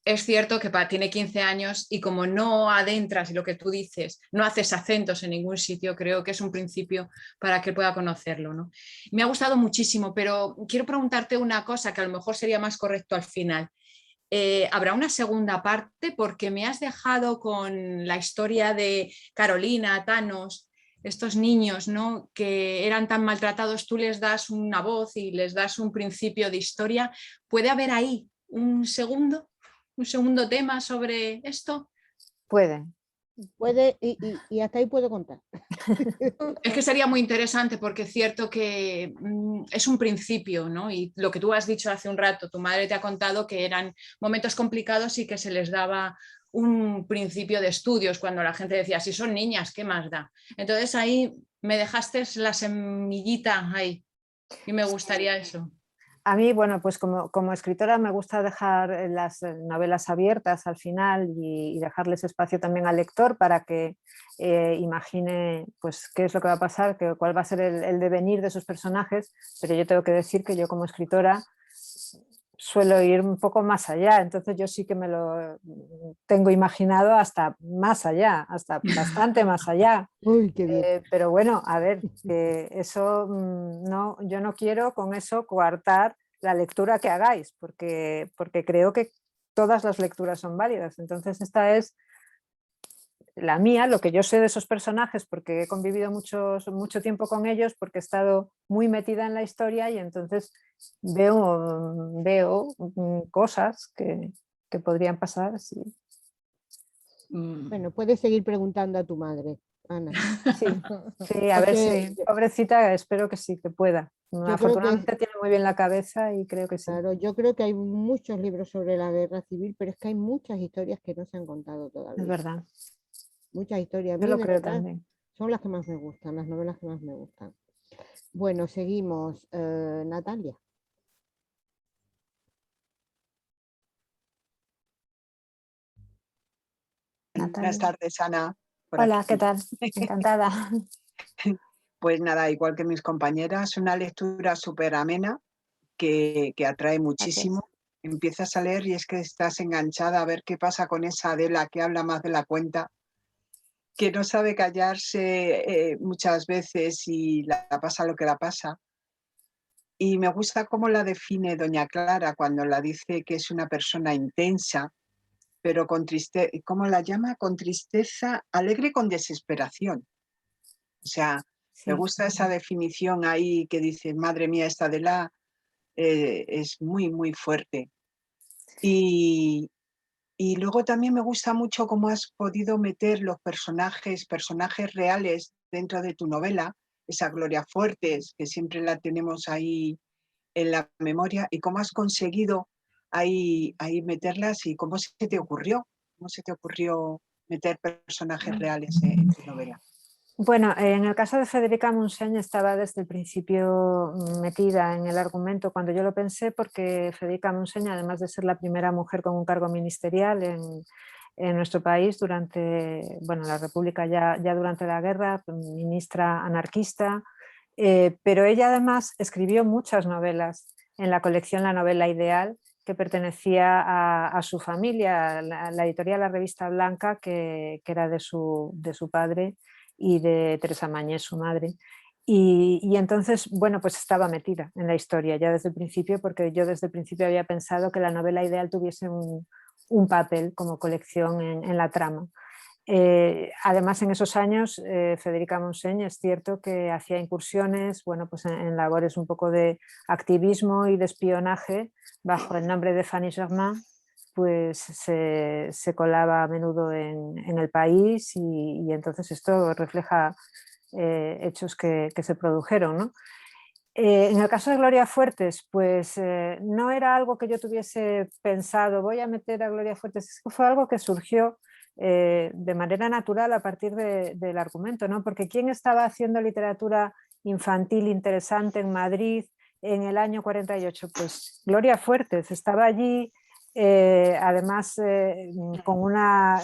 es cierto que tiene 15 años y como no adentras y lo que tú dices, no haces acentos en ningún sitio, creo que es un principio para que pueda conocerlo, ¿no? Me ha gustado muchísimo, pero quiero preguntarte una cosa que a lo mejor sería más correcto al final. ¿Habrá una segunda parte? Porque me has dejado con la historia de Carolina, Thanos, estos niños, ¿no?, que eran tan maltratados, tú les das una voz y les das un principio de historia. ¿Puede haber ahí un segundo tema sobre esto? Puede y hasta ahí puedo contar. Es que sería muy interesante porque es cierto que es un principio, ¿no? Y lo que tú has dicho hace un rato, tu madre te ha contado que eran momentos complicados y que se les daba un principio de estudios cuando la gente decía, si son niñas, ¿qué más da? Entonces ahí me dejaste la semillita ahí y me gustaría eso. A mí, bueno, pues como escritora me gusta dejar las novelas abiertas al final y dejarles espacio también al lector para que imagine pues, qué es lo que va a pasar, cuál va a ser el devenir de sus personajes, pero yo tengo que decir que yo como escritora suelo ir un poco más allá, entonces yo sí que me lo tengo imaginado hasta más allá, hasta bastante más allá. Uy, qué bien. Pero bueno, a ver, eso no, yo no quiero con eso coartar la lectura que hagáis, porque creo que todas las lecturas son válidas. Entonces esta es la mía, lo que yo sé de esos personajes, porque he convivido mucho tiempo con ellos, porque he estado muy metida en la historia y entonces veo cosas que podrían pasar. Sí. Bueno, puedes seguir preguntando a tu madre, Ana. Sí, a ver si, pobrecita, espero que sí, que pueda. Afortunadamente tiene muy bien la cabeza y creo que sí. Claro, yo creo que hay muchos libros sobre la guerra civil, pero es que hay muchas historias que no se han contado todavía. Es verdad. Muchas historias. Yo lo creo también. Son las que más me gustan, las novelas que más me gustan. Bueno, seguimos. Natalia. Buenas tardes, Ana. Hola, aquí. ¿qué tal? Encantada. Pues nada, igual que mis compañeras, una lectura súper amena que atrae muchísimo. Empiezas a leer y es que estás enganchada a ver qué pasa con esa Adela que habla más de la cuenta, que no sabe callarse muchas veces y la pasa lo que la pasa. Y me gusta cómo la define doña Clara cuando la dice que es una persona intensa, pero con tristeza, ¿cómo la llama? Con tristeza, alegre con desesperación. O sea, me gusta esa definición ahí que dice, madre mía, esta Adela es muy, muy fuerte. Y luego también me gusta mucho cómo has podido meter los personajes reales dentro de tu novela, esa Gloria Fuertes, que siempre la tenemos ahí en la memoria, y cómo has conseguido ahí meterlas y cómo se te ocurrió meter personajes reales en tu novela. Bueno, en el caso de Federica Montseny estaba desde el principio metida en el argumento cuando yo lo pensé, porque Federica Montseny, además de ser la primera mujer con un cargo ministerial en nuestro país durante la República, ya durante la guerra, ministra anarquista, pero ella además escribió muchas novelas en la colección La Novela Ideal, que pertenecía a su familia, la editorial La Revista Blanca, que era de su padre y de Teresa Mañés, su madre. Y entonces, pues estaba metida en la historia ya desde el principio, porque yo desde el principio había pensado que La Novela Ideal tuviese un papel como colección en la trama. Además, en esos años, Federica Montseny es cierto que hacía incursiones en labores un poco de activismo y de espionaje bajo el nombre de Fanny Germain, pues se colaba a menudo en el país y entonces esto refleja hechos que se produjeron, ¿no? En el caso de Gloria Fuertes, pues no era algo que yo tuviese pensado, voy a meter a Gloria Fuertes, fue algo que surgió de manera natural a partir del argumento, ¿no? Porque ¿quién estaba haciendo literatura infantil interesante en Madrid en el año 48? Pues Gloria Fuertes estaba allí, además con una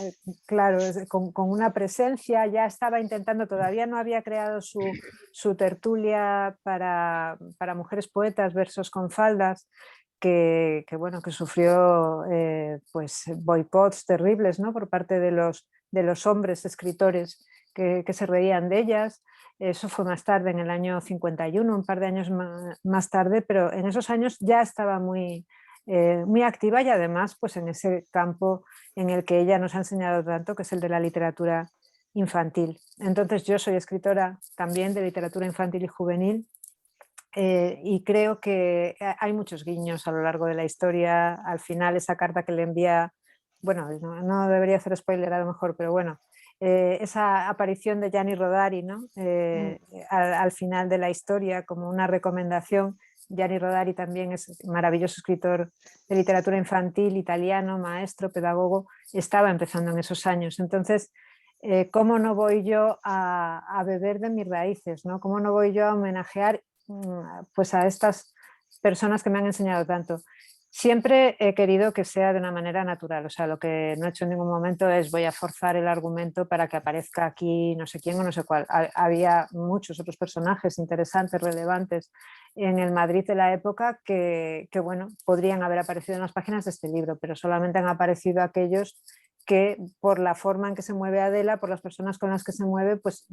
presencia, ya estaba intentando, todavía no había creado su tertulia para mujeres poetas, versos con faldas, que sufrió boicots terribles, ¿no? Por parte de los hombres escritores que se reían de ellas. Eso fue más tarde, en el año 51, un par de años más tarde, pero en esos años ya estaba muy activa y además pues en ese campo en el que ella nos ha enseñado tanto, que es el de la literatura infantil. Entonces yo soy escritora también de literatura infantil y juvenil y creo que hay muchos guiños a lo largo de la historia. Al final esa carta que le envía, no debería hacer spoiler a lo mejor, pero esa aparición de Gianni Rodari, ¿no? Al final de la historia como una recomendación. Gianni Rodari también es un maravilloso escritor de literatura infantil, italiano, maestro, pedagogo, estaba empezando en esos años. Entonces, ¿cómo no voy yo a beber de mis raíces, ¿no? ¿Cómo no voy yo a homenajear pues a estas personas que me han enseñado tanto? Siempre he querido que sea de una manera natural, o sea, lo que no he hecho en ningún momento es voy a forzar el argumento para que aparezca aquí no sé quién o no sé cuál. Había muchos otros personajes interesantes, relevantes en el Madrid de la época que podrían haber aparecido en las páginas de este libro, pero solamente han aparecido aquellos que por la forma en que se mueve Adela, por las personas con las que se mueve, pues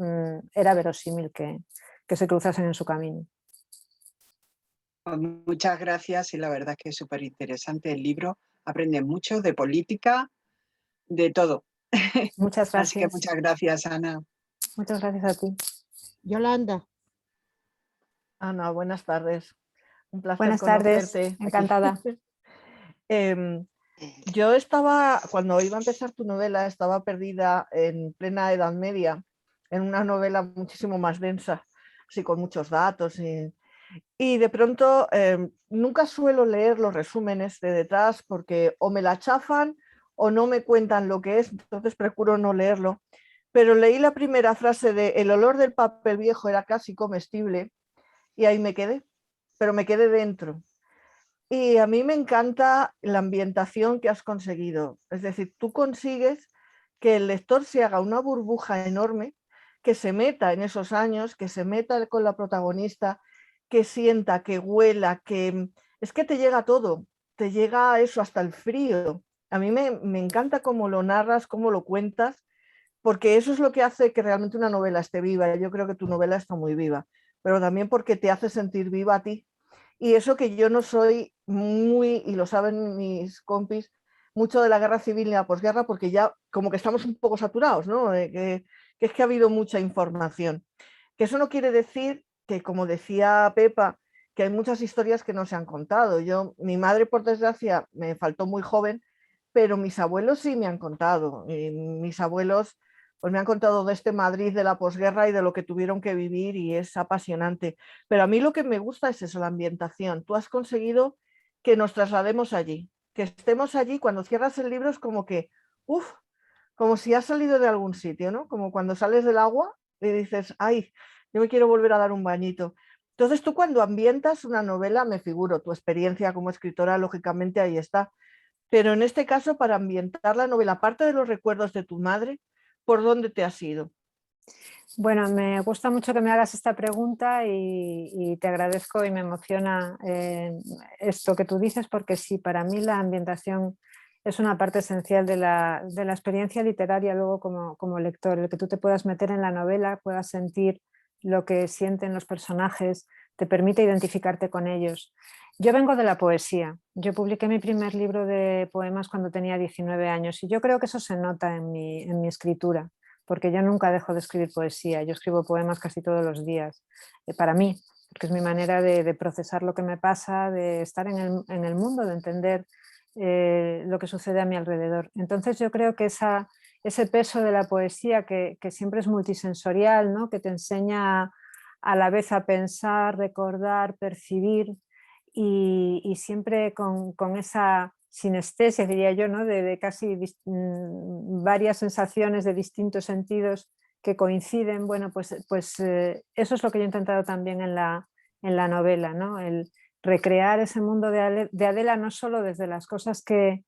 era verosímil que se cruzasen en su camino. Muchas gracias y la verdad que es súper interesante el libro. Aprende mucho de política, de todo. Muchas gracias. Así que muchas gracias, Ana. Muchas gracias a ti. Yolanda. Ana, buenas tardes. Un placer buenas tardes, conocerte. encantada. Yo estaba, cuando iba a empezar tu novela, estaba perdida en plena Edad Media, en una novela muchísimo más densa, así con muchos datos y de pronto nunca suelo leer los resúmenes de detrás porque o me la chafan o no me cuentan lo que es, entonces procuro no leerlo. Pero leí la primera frase de el olor del papel viejo era casi comestible y ahí me quedé, pero me quedé dentro. Y a mí me encanta la ambientación que has conseguido. Es decir, tú consigues que el lector se haga una burbuja enorme, que se meta en esos años, que se meta con la protagonista, que sienta, que huela, que es que te llega todo, te llega eso hasta el frío. A mí me encanta cómo lo narras, cómo lo cuentas, porque eso es lo que hace que realmente una novela esté viva. Yo creo que tu novela está muy viva, pero también porque te hace sentir viva a ti. Y eso que yo no soy muy, y lo saben mis compis, mucho de la guerra civil y la posguerra, porque ya como que estamos un poco saturados, ¿no? Que es que ha habido mucha información. Que eso no quiere decir que, como decía Pepa, que hay muchas historias que no se han contado. Mi madre, por desgracia, me faltó muy joven, pero mis abuelos sí me han contado. Y mis abuelos pues me han contado de este Madrid de la posguerra y de lo que tuvieron que vivir y es apasionante. Pero a mí lo que me gusta es eso, la ambientación. Tú has conseguido que nos traslademos allí, que estemos allí. Cuando cierras el libro es como que, uff, como si has salido de algún sitio, ¿no? Como cuando sales del agua y dices, ay, yo me quiero volver a dar un bañito. Entonces tú cuando ambientas una novela, me figuro, tu experiencia como escritora, lógicamente ahí está. Pero en este caso, para ambientar la novela, aparte de los recuerdos de tu madre, ¿por dónde te has ido? Bueno, me gusta mucho que me hagas esta pregunta y te agradezco y me emociona esto que tú dices, porque sí, para mí la ambientación es una parte esencial de la experiencia literaria luego como lector, el que tú te puedas meter en la novela, puedas sentir lo que sienten los personajes, te permite identificarte con ellos. Yo vengo de la poesía, yo publiqué mi primer libro de poemas cuando tenía 19 años y yo creo que eso se nota en mi escritura, porque yo nunca dejo de escribir poesía, yo escribo poemas casi todos los días, para mí, porque es mi manera de procesar lo que me pasa, de estar en el mundo, de entender lo que sucede a mi alrededor. Entonces yo creo que ese peso de la poesía que siempre es multisensorial, ¿no? Que te enseña a la vez a pensar, recordar, percibir y siempre con esa sinestesia, diría yo, ¿no? de casi varias sensaciones de distintos sentidos que coinciden. Bueno, pues eso es lo que yo he intentado también en la novela, ¿no? El recrear ese mundo de Adela no solo desde las cosas que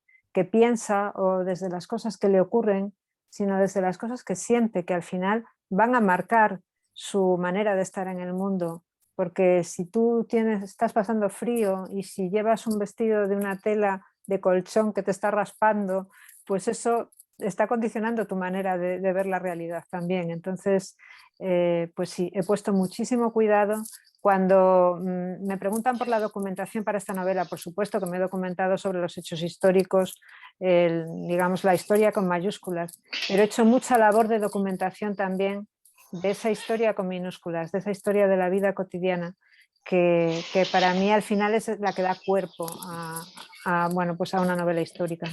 piensa o desde las cosas que le ocurren, sino desde las cosas que siente, que al final van a marcar su manera de estar en el mundo. Porque si tú estás pasando frío y si llevas un vestido de una tela de colchón que te está raspando, pues eso está condicionando tu manera de ver la realidad también. Entonces, pues sí, he puesto muchísimo cuidado. Cuando me preguntan por la documentación para esta novela, por supuesto que me he documentado sobre los hechos históricos, digamos la historia con mayúsculas, pero he hecho mucha labor de documentación también de esa historia con minúsculas, de esa historia de la vida cotidiana, que para mí al final es la que da cuerpo bueno, pues a una novela histórica.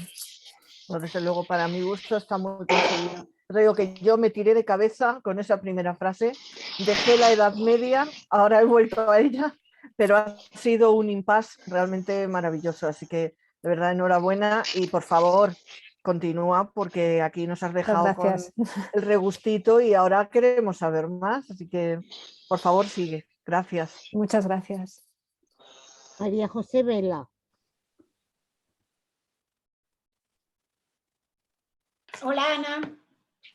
Bueno, desde luego, para mi gusto está muy conseguido. Te digo que yo me tiré de cabeza con esa primera frase, dejé la Edad Media, ahora he vuelto a ella, pero ha sido un impasse realmente maravilloso, así que de verdad enhorabuena y por favor continúa porque aquí nos has dejado con el regustito y ahora queremos saber más, así que por favor sigue. Gracias. Muchas gracias. María José Vela. Hola Ana.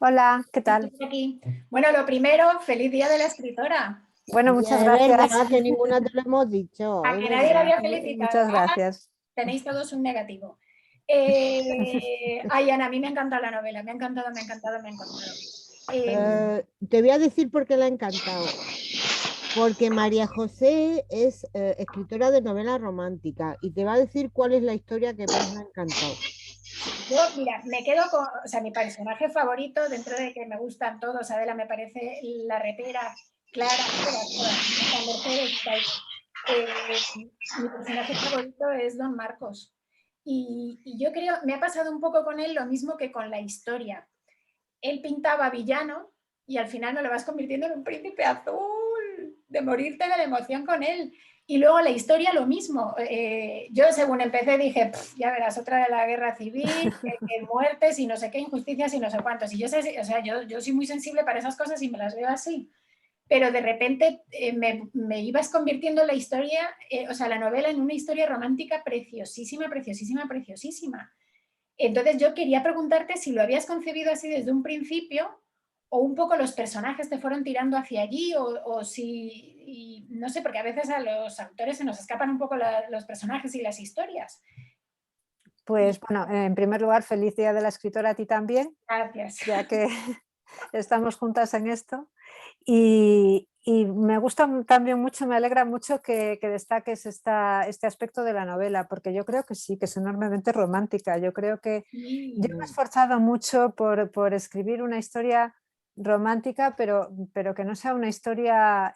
Hola, ¿qué tal? Estoy aquí. Bueno, lo primero, feliz día de la escritora. Bueno, muchas gracias. Verdad, que ninguna te lo hemos dicho. A que nadie la había felicitado. Muchas gracias. Tenéis todos un negativo. Ay, Ana, a mí me ha encantado la novela, me ha encantado. Te voy a decir por qué la ha encantado. Porque María José es escritora de novela romántica y te va a decir cuál es la historia que más me ha encantado. Yo, mira, me quedo con, o sea, mi personaje favorito, dentro de que me gustan todos, Adela me parece la repera, Clara, mi personaje favorito es Don Marcos. Y yo creo, me ha pasado un poco con él lo mismo que con la historia. Él pintaba villano y al final me lo vas convirtiendo en un príncipe azul, de morirte de la emoción con él. Y luego la historia lo mismo. Yo según empecé dije, ya verás, otra de la guerra civil, que muertes y no sé qué, injusticias y no sé cuántos. Y yo sé, o sea, yo soy muy sensible para esas cosas y me las veo así. Pero de repente me ibas convirtiendo la historia, o sea, la novela en una historia romántica preciosísima. Entonces yo quería preguntarte si lo habías concebido así desde un principio o un poco los personajes te fueron tirando hacia allí o si, y no sé, porque a veces a los autores se nos escapan un poco los personajes y las historias. Pues bueno, en primer lugar, feliz Día de la Escritora a ti también. Gracias. Ya que estamos juntas en esto. Y me gusta también mucho, me alegra mucho que destaques este aspecto de la novela, porque yo creo que sí, que es enormemente romántica. Yo creo que yo me he esforzado mucho por escribir una historia romántica, pero que no sea una historia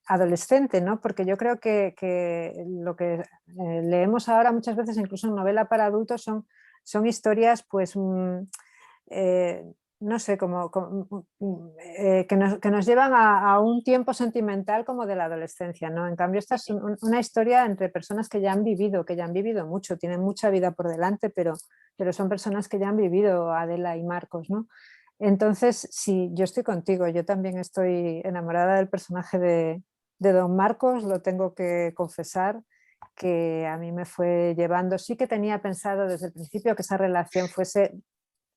adolescente, ¿no? Porque yo creo que lo que leemos ahora muchas veces, incluso en novela para adultos, son historias pues no sé, que nos llevan a un tiempo sentimental como de la adolescencia, ¿no? En cambio, esta es una historia entre personas que ya han vivido mucho, tienen mucha vida por delante, pero son personas que ya han vivido, Adela y Marcos, ¿no? Entonces, sí, yo estoy contigo, yo también estoy enamorada del personaje de don Marcos, lo tengo que confesar, que a mí me fue llevando, sí que tenía pensado desde el principio que esa relación fuese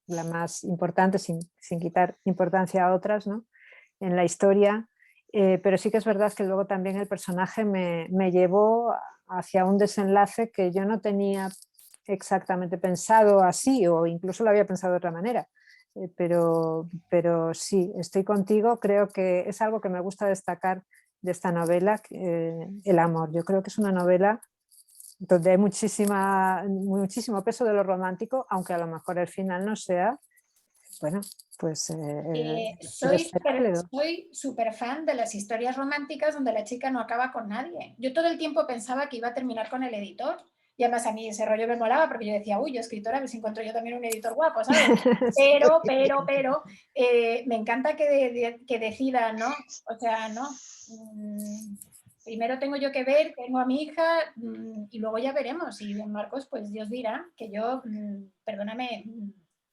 la más importante, sin quitar importancia a otras, ¿no? En la historia, pero sí que es verdad que luego también el personaje me llevó hacia un desenlace que yo no tenía exactamente pensado así, o incluso lo había pensado de otra manera, pero sí, estoy contigo, creo que es algo que me gusta destacar de esta novela, el amor. Yo creo que es una novela donde hay muchísimo peso de lo romántico, aunque a lo mejor el final no sea, bueno, pues soy súper fan de las historias románticas donde la chica no acaba con nadie. Yo todo el tiempo pensaba que iba a terminar con el editor, y además a mí ese rollo me molaba porque yo decía, uy, yo escritora, a ver si encuentro yo también un editor guapo, ¿sabes? Pero me encanta que decida, ¿no? O sea, ¿no? Primero tengo yo que ver, tengo a mi hija y luego ya veremos. Y don Marcos, pues Dios dirá que yo, perdóname,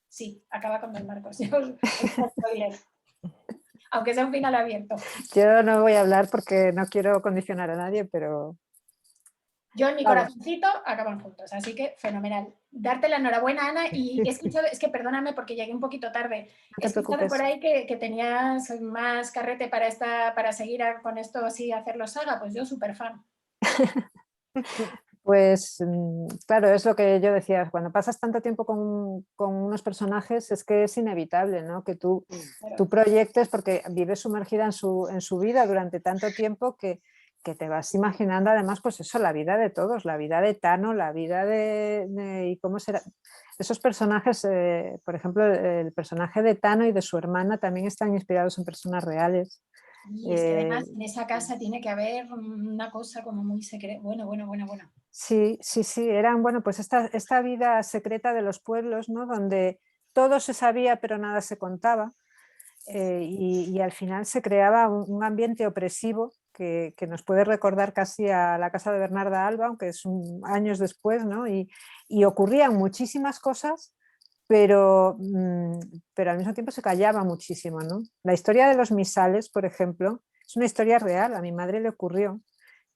sí, acaba con don Marcos. Aunque sea un final abierto. Yo no voy a hablar porque no quiero condicionar a nadie, pero... Yo en mi corazoncito acaban juntos, así que fenomenal. Darte la enhorabuena, Ana, y he escuchado, es que perdóname porque llegué un poquito tarde, he escuchado por ahí que tenías más carrete para seguir con esto así, hacerlo saga, pues yo súper fan. Pues claro, es lo que yo decía, cuando pasas tanto tiempo con unos personajes es que es inevitable, ¿no? Que tú proyectes, porque vives sumergida en su vida durante tanto tiempo que te vas imaginando además, pues eso, la vida de todos, la vida de Tano, la vida y cómo será. Esos personajes, por ejemplo, el personaje de Tano y de su hermana también están inspirados en personas reales. Y es que además en esa casa tiene que haber una cosa como muy secreta. Bueno. Sí, eran, bueno, pues esta vida secreta de los pueblos, ¿no? Donde todo se sabía pero nada se contaba, y al final se creaba un ambiente opresivo que nos puede recordar casi a la casa de Bernarda Alba, aunque es años después, ¿no? Y ocurrían muchísimas cosas, pero al mismo tiempo se callaba muchísimo, ¿no? La historia de los misales, por ejemplo, es una historia real, a mi madre le ocurrió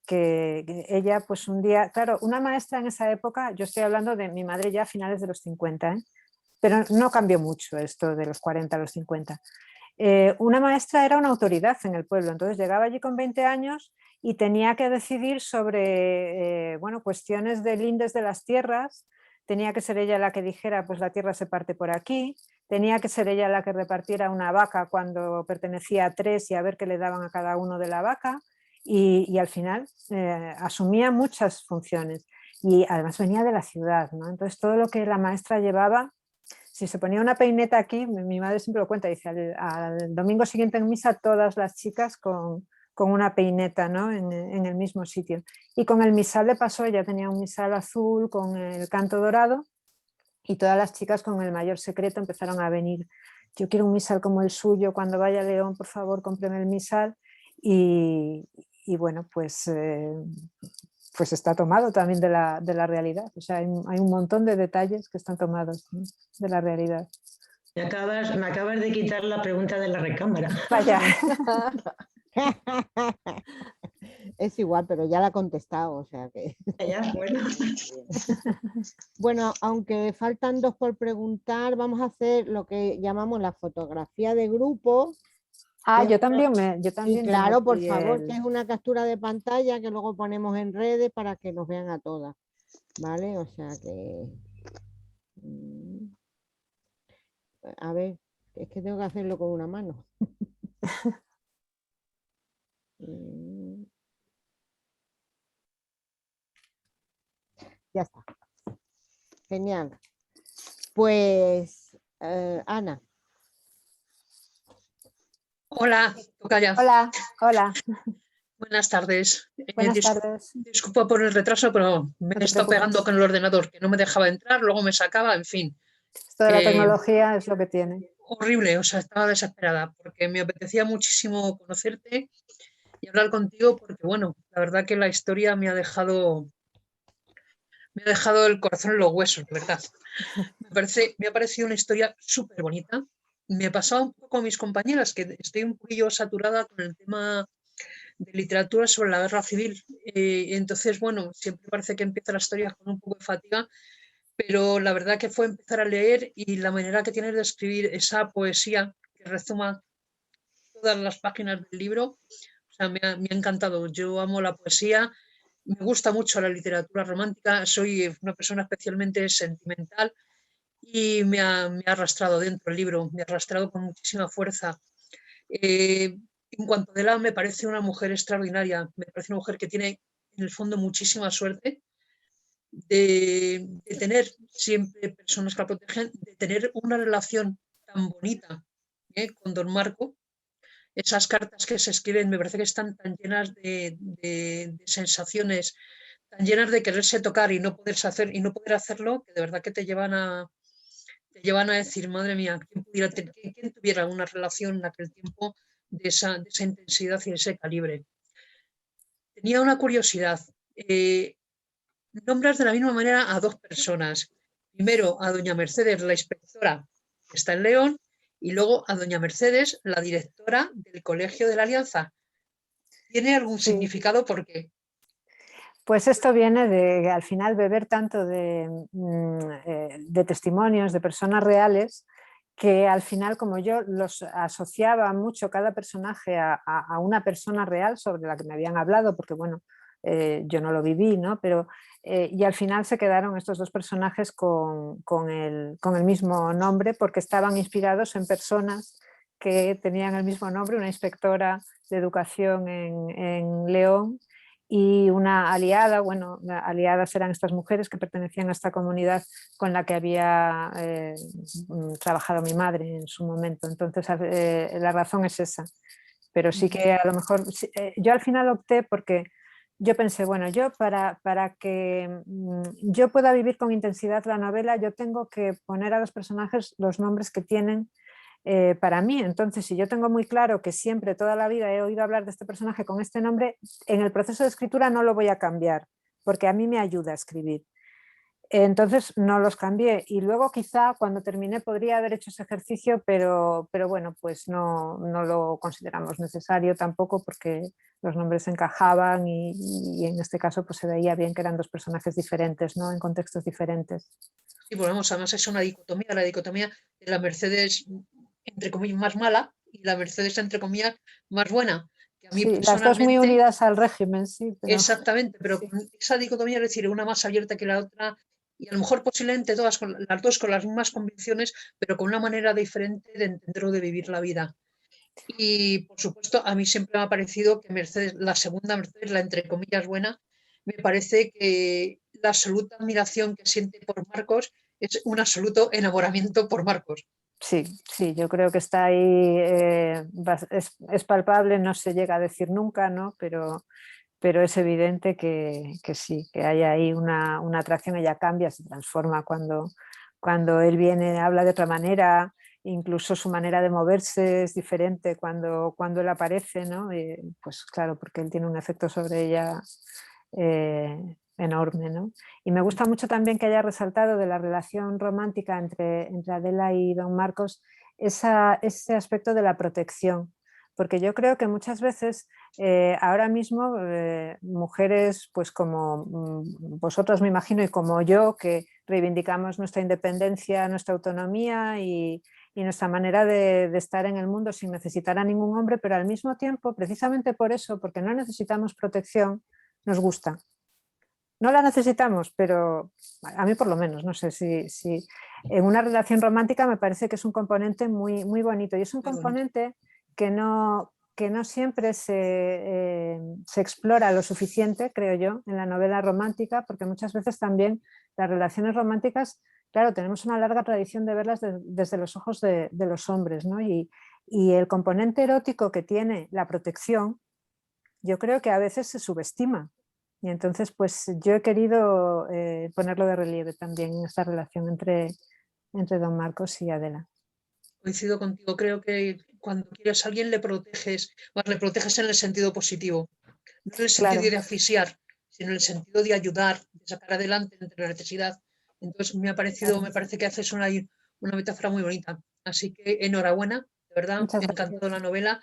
que ella pues un día, claro, una maestra en esa época, yo estoy hablando de mi madre ya a finales de los 50, pero no cambió mucho esto de los 40 a los 50. Una maestra era una autoridad en el pueblo, entonces llegaba allí con 20 años y tenía que decidir sobre cuestiones de lindes de las tierras. Tenía que ser ella la que dijera, pues la tierra se parte por aquí, tenía que ser ella la que repartiera una vaca cuando pertenecía a 3 y a ver qué le daban a cada uno de la vaca, y al final asumía muchas funciones y además venía de la ciudad, ¿no? Entonces todo lo que la maestra llevaba, si se ponía una peineta aquí, mi madre siempre lo cuenta, dice, al domingo siguiente en misa todas las chicas con una peineta, ¿no? en el mismo sitio. Y con el misal le pasó, ella tenía un misal azul con el canto dorado y todas las chicas con el mayor secreto empezaron a venir. Yo quiero un misal como el suyo, cuando vaya a León, por favor, cómpreme el misal. Y bueno, pues está tomado también de la realidad. O sea, hay un montón de detalles que están tomados, ¿no? De la realidad. Me acabas de quitar la pregunta de la recámara. Vaya. Es igual, pero ya la ha contestado, o sea que... Ya, bueno. Bueno, aunque faltan 2 por preguntar, vamos a hacer lo que llamamos la fotografía de grupo. Ah, yo Y también claro, tengo por aquí favor, que es una captura de pantalla que luego ponemos en redes para que nos vean a todas, ¿vale? O sea que... A ver, es que tengo que hacerlo con una mano. Ya está. Genial. Pues, Ana. Hola, tocaya. Hola, hola. Buenas tardes. Buenas tardes. Disculpa por el retraso, pero me he estado pegando con el ordenador, que no me dejaba entrar, luego me sacaba, en fin. Esto de la tecnología es lo que tiene. Horrible, o sea, estaba desesperada, porque me apetecía muchísimo conocerte y hablar contigo, porque bueno, la verdad que la historia me ha dejado el corazón en los huesos, de verdad. Me ha parecido una historia súper bonita. Me pasaba un poco con mis compañeras, que estoy un poquillo saturada con el tema de literatura sobre la guerra civil. Entonces, bueno, siempre parece que empieza la historia con un poco de fatiga, pero la verdad que fue empezar a leer y la manera que tienes de escribir esa poesía que rezuma todas las páginas del libro, o sea, me ha encantado. Yo amo la poesía, me gusta mucho la literatura romántica, soy una persona especialmente sentimental y me ha arrastrado dentro el libro, me ha arrastrado con muchísima fuerza. En cuanto a Adela, me parece una mujer extraordinaria, me parece una mujer que tiene en el fondo muchísima suerte de tener siempre personas que la protegen, de tener una relación tan bonita con don Marco. Esas cartas que se escriben me parece que están tan llenas de sensaciones, tan llenas de quererse tocar y no poderse hacer y no poder hacerlo, que de verdad que te llevan a decir, madre mía, ¿quién tuviera una relación en aquel tiempo de esa intensidad y de ese calibre? Tenía una curiosidad. Nombras de la misma manera a 2 personas. Primero a doña Mercedes, la inspectora que está en León, y luego a doña Mercedes, la directora del Colegio de la Alianza. ¿Tiene algún significado? ¿Por qué? Pues esto viene de al final beber tanto de testimonios de personas reales, que al final, como yo los asociaba mucho cada personaje a una persona real sobre la que me habían hablado, porque bueno, yo no lo viví, ¿no? Pero, y al final se quedaron estos 2 personajes con el mismo nombre, porque estaban inspirados en personas que tenían el mismo nombre, una inspectora de educación en León y una aliada, bueno, aliadas eran estas mujeres que pertenecían a esta comunidad con la que había trabajado mi madre en su momento. Entonces la razón es esa, pero sí que a lo mejor, yo al final opté porque yo pensé, bueno, yo para que yo pueda vivir con intensidad la novela, yo tengo que poner a los personajes los nombres que tienen para mí. Entonces, si yo tengo muy claro que siempre, toda la vida he oído hablar de este personaje con este nombre, en el proceso de escritura no lo voy a cambiar, porque a mí me ayuda a escribir. Entonces no los cambié y luego quizá cuando terminé podría haber hecho ese ejercicio, pero bueno, pues no lo consideramos necesario tampoco porque los nombres encajaban y en este caso pues se veía bien que eran 2 personajes diferentes, ¿no? En contextos diferentes. Sí, pues vamos, además es una dicotomía, la dicotomía de la Mercedes, entre comillas, más mala y la Mercedes, entre comillas, más buena. Que a mí sí, las 2 muy unidas al régimen, sí. Pero... Exactamente, pero sí. Con esa dicotomía, es decir, una más abierta que la otra y a lo mejor posiblemente las 2 con las mismas convicciones, pero con una manera diferente de entender o de vivir la vida. Y por supuesto, a mí siempre me ha parecido que Mercedes, la segunda Mercedes, la entre comillas buena, me parece que la absoluta admiración que siente por Marcos es un absoluto enamoramiento por Marcos. Sí, sí, yo creo que está ahí, es palpable, no se llega a decir nunca, ¿no? Pero es evidente que sí, que hay ahí una atracción, ella cambia, se transforma cuando él viene, habla de otra manera, incluso su manera de moverse es diferente cuando él aparece, ¿no? Pues claro, porque él tiene un efecto sobre ella enorme, ¿no? Y me gusta mucho también que haya resaltado de la relación romántica entre Adela y don Marcos ese aspecto de la protección, porque yo creo que muchas veces ahora mismo mujeres pues como vosotros me imagino y como yo, que reivindicamos nuestra independencia, nuestra autonomía y nuestra manera de estar en el mundo sin necesitar a ningún hombre, pero al mismo tiempo, precisamente por eso, porque no necesitamos protección, nos gusta. No la necesitamos, pero a mí por lo menos, no sé si en una relación romántica me parece que es un componente muy, muy bonito y es un componente que no siempre se explora lo suficiente, creo yo, en la novela romántica, porque muchas veces también las relaciones románticas, claro, tenemos una larga tradición de verlas desde los ojos de los hombres, ¿no? Y el componente erótico que tiene la protección, yo creo que a veces se subestima. Y entonces, pues yo he querido ponerlo de relieve también en esta relación entre don Marcos y Adela. Coincido contigo, creo que cuando quieres a alguien le proteges en el sentido positivo, no en el sentido de asfixiar, sino en el sentido de ayudar, de sacar adelante entre la necesidad. Entonces me parece que haces una metáfora muy bonita. Así que enhorabuena, de verdad, me ha encantado la novela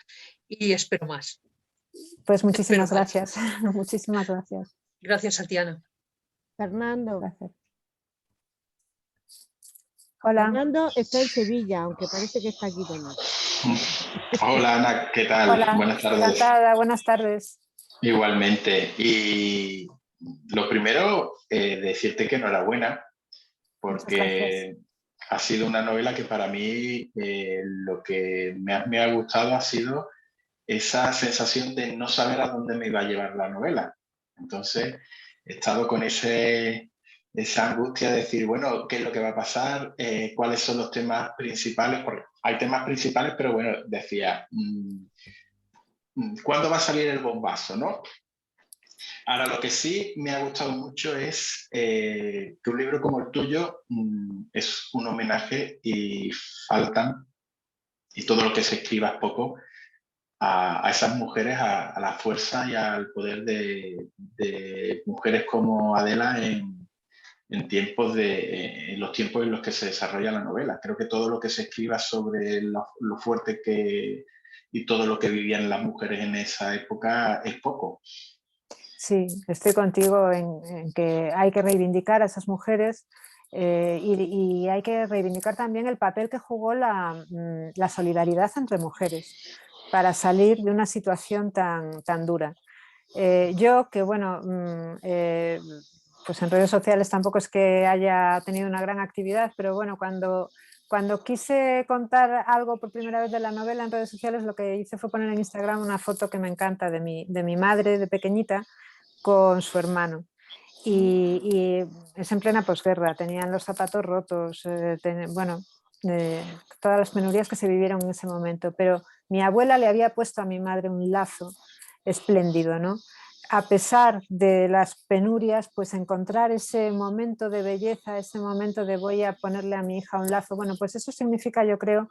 y espero más. Pues muchísimas gracias. Muchísimas gracias. Gracias, Tatiana. Fernando. Gracias. Hola. Fernando está en Sevilla, aunque parece que está aquí también. Hola, Ana, ¿qué tal? Hola. Buenas tardes. Encantada, buenas tardes. Igualmente. Y lo primero, decirte que enhorabuena, porque ha sido una novela que para mí lo que me ha gustado ha sido esa sensación de no saber a dónde me iba a llevar la novela. Entonces, he estado con esa angustia de decir, bueno, ¿qué es lo que va a pasar? ¿Cuáles son los temas principales? Porque hay temas principales, pero bueno, decía, ¿cuándo va a salir el bombazo, no? Ahora, lo que sí me ha gustado mucho es que un libro como el tuyo es un homenaje y faltan, y todo lo que se escriba es poco, a esas mujeres, a la fuerza y al poder de mujeres como Adela en los tiempos en los que se desarrolla la novela. Creo que todo lo que se escriba sobre lo fuerte y todo lo que vivían las mujeres en esa época es poco. Sí, estoy contigo en que hay que reivindicar a esas mujeres y hay que reivindicar también el papel que jugó la solidaridad entre mujeres para salir de una situación tan dura. Yo, que bueno, pues en redes sociales tampoco es que haya tenido una gran actividad, pero bueno, cuando quise contar algo por primera vez de la novela en redes sociales, lo que hice fue poner en Instagram una foto que me encanta de mi madre de pequeñita con su hermano. Y es en plena posguerra, tenían los zapatos rotos, todas las penurias que se vivieron en ese momento, pero mi abuela le había puesto a mi madre un lazo espléndido, ¿no? A pesar de las penurias, pues encontrar ese momento de belleza, ese momento de voy a ponerle a mi hija un lazo, bueno, pues eso significa, yo creo,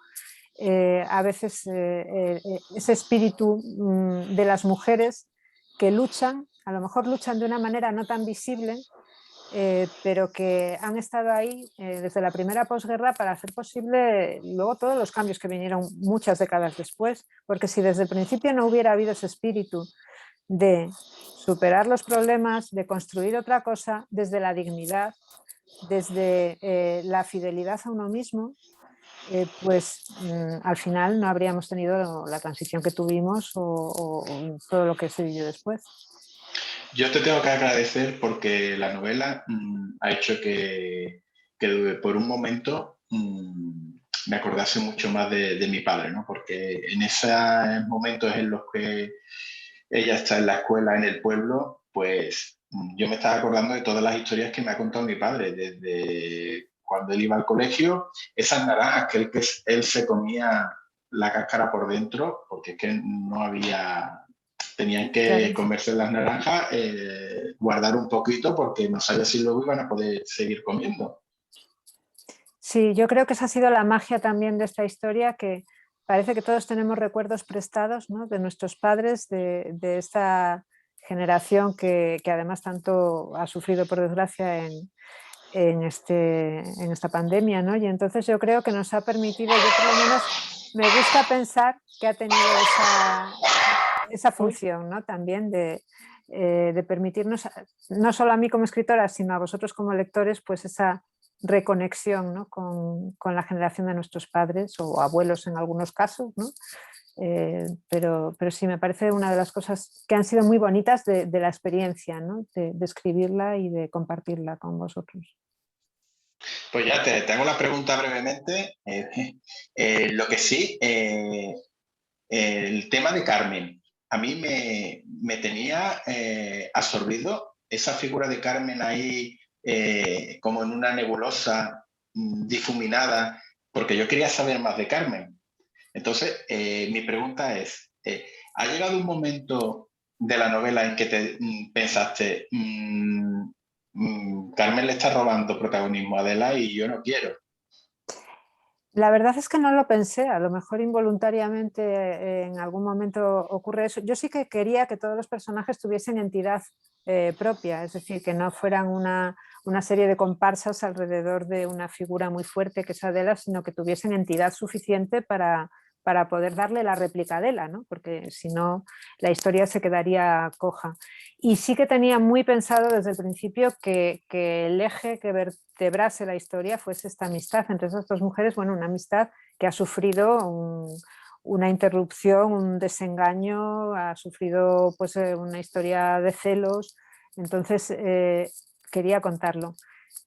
a veces ese espíritu de las mujeres que luchan, a lo mejor luchan de una manera no tan visible, pero que han estado ahí desde la primera posguerra para hacer posible luego todos los cambios que vinieron muchas décadas después, porque si desde el principio no hubiera habido ese espíritu de superar los problemas, de construir otra cosa desde la dignidad, desde la fidelidad a uno mismo, pues al final no habríamos tenido la transición que tuvimos o todo lo que se vivió después. Yo te tengo que agradecer porque la novela ha hecho que por un momento me acordase mucho más de mi padre, ¿no? Porque en esos momentos en los que ella está en la escuela, en el pueblo, pues yo me estaba acordando de todas las historias que me ha contado mi padre, desde cuando él iba al colegio, esas naranjas que él se comía la cáscara por dentro, porque es que no había... Tenían que comerse las naranjas, guardar un poquito porque no sabía si luego iban a poder seguir comiendo. Sí, yo creo que esa ha sido la magia también de esta historia, que parece que todos tenemos recuerdos prestados, ¿no?, de nuestros padres, de esta generación que además tanto ha sufrido, por desgracia, en esta pandemia, ¿no? Y entonces yo creo que nos ha permitido, yo por lo menos me gusta pensar que ha tenido esa función, ¿no? También de permitirnos, no solo a mí como escritora, sino a vosotros como lectores, pues esa reconexión, ¿no? con la generación de nuestros padres o abuelos en algunos casos, ¿no? Pero sí, me parece una de las cosas que han sido muy bonitas de la experiencia, ¿no? de escribirla y de compartirla con vosotros. Pues ya te hago la pregunta brevemente. Lo que sí, el tema de Carmen, a mí me tenía absorbido esa figura de Carmen ahí como en una nebulosa difuminada, porque yo quería saber más de Carmen. Entonces, mi pregunta es, ¿ha llegado un momento de la novela en que te pensaste, Carmen le está robando protagonismo a Adela y yo no quiero? La verdad es que no lo pensé, a lo mejor involuntariamente en algún momento ocurre eso. Yo sí que quería que todos los personajes tuviesen entidad propia, es decir, que no fueran una serie de comparsas alrededor de una figura muy fuerte que es Adela, sino que tuviesen entidad suficiente para poder darle la réplica a Adela, ¿no? Porque si no la historia se quedaría coja. Y sí que tenía muy pensado desde el principio que el eje que vertebrase la historia fuese esta amistad entre esas dos mujeres, bueno, una amistad que ha sufrido una interrupción, un desengaño, ha sufrido pues una historia de celos, entonces quería contarlo.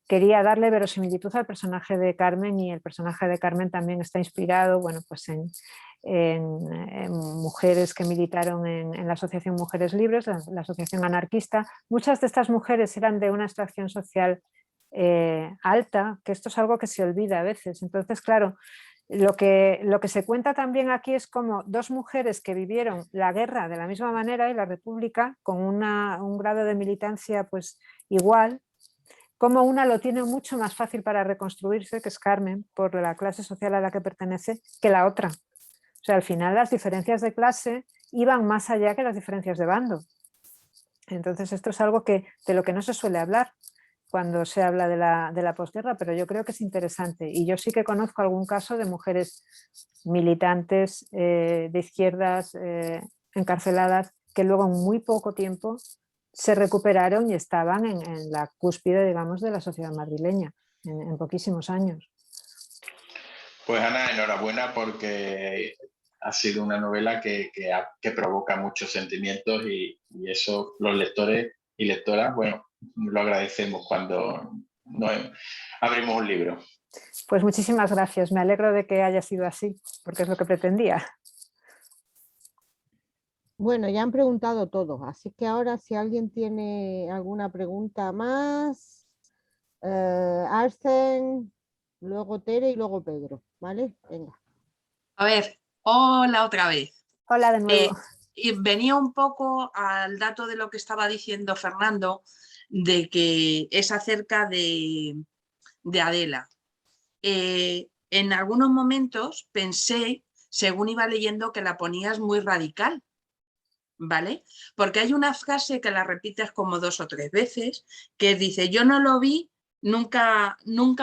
Quería darle verosimilitud al personaje de Carmen y el personaje de Carmen también está inspirado, bueno, pues en mujeres que militaron en la Asociación Mujeres Libres, la asociación anarquista. Muchas de estas mujeres eran de una extracción social alta, que esto es algo que se olvida a veces. Entonces, claro, lo que se cuenta también aquí es como dos mujeres que vivieron la guerra de la misma manera y la República con un grado de militancia pues igual, como una lo tiene mucho más fácil para reconstruirse, que es Carmen, por la clase social a la que pertenece, que la otra. O sea, al final las diferencias de clase iban más allá que las diferencias de bando. Entonces esto es algo de lo que no se suele hablar cuando se habla de la posguerra, pero yo creo que es interesante. Y yo sí que conozco algún caso de mujeres militantes de izquierdas encarceladas que luego en muy poco tiempo se recuperaron y estaban en la cúspide, digamos, de la sociedad madrileña, en poquísimos años. Pues Ana, enhorabuena porque ha sido una novela que provoca muchos sentimientos y eso los lectores y lectoras, bueno, lo agradecemos cuando abrimos un libro. Pues muchísimas gracias, me alegro de que haya sido así, porque es lo que pretendía. Bueno, ya han preguntado todo, así que ahora si alguien tiene alguna pregunta más, Arsen, luego Tere y luego Pedro, ¿vale? Venga. A ver, hola otra vez. Hola de nuevo. Y venía un poco al dato de lo que estaba diciendo Fernando, de que es acerca de Adela. En algunos momentos pensé, según iba leyendo, que la ponías muy radical, ¿vale? Porque hay una frase que la repites como 2 o 3 veces, que dice, yo no lo vi, nunca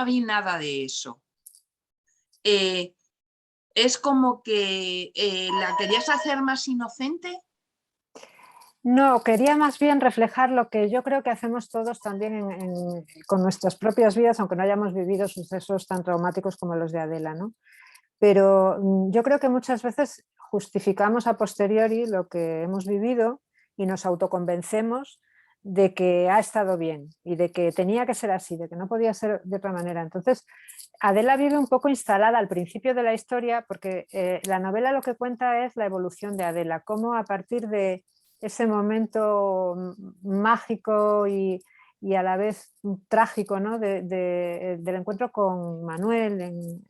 vi nada de eso. ¿Es como que la querías hacer más inocente? No, quería más bien reflejar lo que yo creo que hacemos todos también con nuestras propias vidas, aunque no hayamos vivido sucesos tan traumáticos como los de Adela, ¿no? Pero yo creo que muchas veces justificamos a posteriori lo que hemos vivido y nos autoconvencemos de que ha estado bien y de que tenía que ser así, de que no podía ser de otra manera. Entonces, Adela vive un poco instalada al principio de la historia porque la novela lo que cuenta es la evolución de Adela, cómo a partir de ese momento mágico y a la vez trágico, ¿no? del encuentro con Manuel en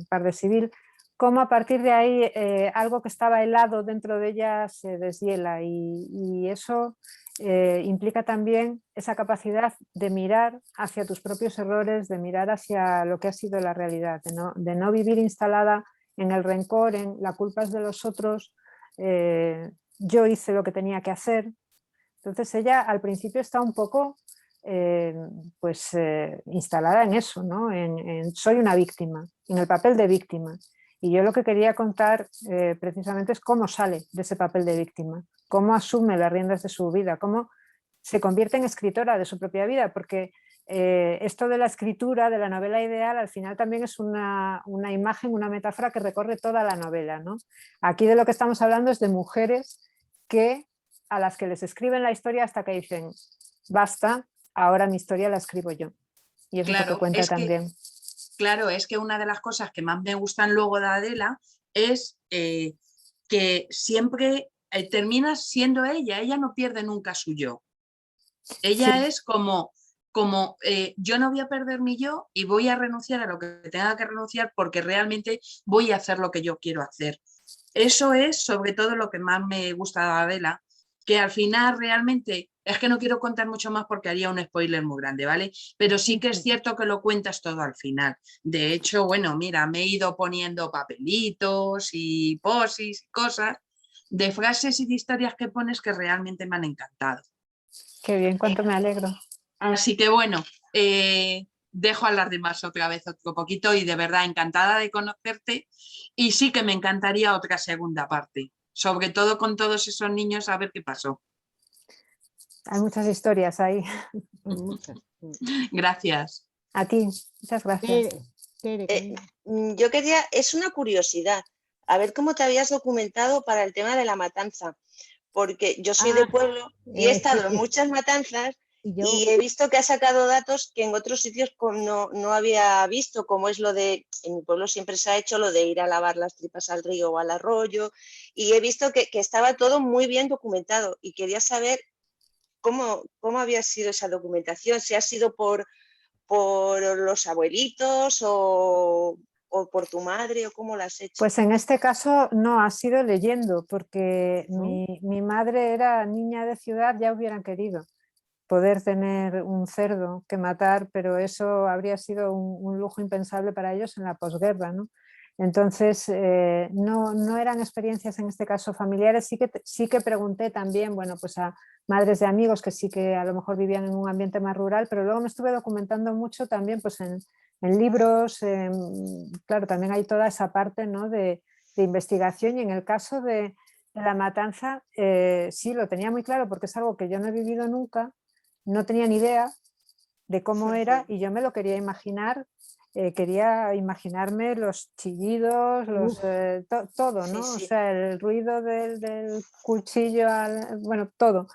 Par de Civil, cómo a partir de ahí algo que estaba helado dentro de ella se deshiela y eso implica también esa capacidad de mirar hacia tus propios errores, de mirar hacia lo que ha sido la realidad, de no vivir instalada en el rencor, en la culpa es de los otros, yo hice lo que tenía que hacer. Entonces ella al principio está un poco instalada en eso, ¿no? Soy una víctima, en el papel de víctima. Y yo lo que quería contar precisamente es cómo sale de ese papel de víctima, cómo asume las riendas de su vida, cómo se convierte en escritora de su propia vida, porque esto de la escritura, de la novela ideal, al final también es una imagen, una metáfora que recorre toda la novela, ¿no? Aquí de lo que estamos hablando es de mujeres a las que les escriben la historia hasta que dicen, basta, ahora mi historia la escribo yo. Y eso es lo que cuenta también. Claro, es que una de las cosas que más me gustan luego de Adela es que siempre termina siendo ella no pierde nunca su yo. Ella es como yo no voy a perder mi yo y voy a renunciar a lo que tenga que renunciar porque realmente voy a hacer lo que yo quiero hacer. Eso es sobre todo lo que más me gusta de Adela, que al final realmente, es que no quiero contar mucho más porque haría un spoiler muy grande, ¿vale? Pero sí que es cierto que lo cuentas todo al final. De hecho, bueno, mira, me he ido poniendo papelitos y posis y cosas de frases y de historias que pones que realmente me han encantado. Qué bien, cuánto me alegro. Así que bueno, dejo hablar de más otra vez otro poquito y de verdad encantada de conocerte y sí que me encantaría otra segunda parte, sobre todo con todos esos niños a ver qué pasó. Hay muchas historias ahí. Gracias. A ti, muchas gracias. Yo quería, es una curiosidad, a ver cómo te habías documentado para el tema de la matanza, porque yo soy de pueblo y he estado en muchas matanzas y he visto que ha sacado datos que en otros sitios no había visto, como es lo de, en mi pueblo siempre se ha hecho lo de ir a lavar las tripas al río o al arroyo, y he visto que estaba todo muy bien documentado y quería saber cómo había sido esa documentación, si ha sido por los abuelitos o por tu madre, o cómo lo has hecho. Pues en este caso no, ha sido leyendo, porque mi madre era niña de ciudad, ya hubieran querido poder tener un cerdo que matar, pero eso habría sido un lujo impensable para ellos en la posguerra, ¿no? Entonces, no eran experiencias en este caso familiares, sí que pregunté también, bueno, pues a madres de amigos que sí que a lo mejor vivían en un ambiente más rural, pero luego me estuve documentando mucho también pues en libros, claro, también hay toda esa parte, ¿no? de investigación, y en el caso de la matanza sí lo tenía muy claro porque es algo que yo no he vivido nunca, no tenía ni idea de cómo era y yo me lo quería imaginar. Quería imaginarme los chillidos, todo, ¿no? Sí, sí. O sea, el ruido del cuchillo, bueno, todo.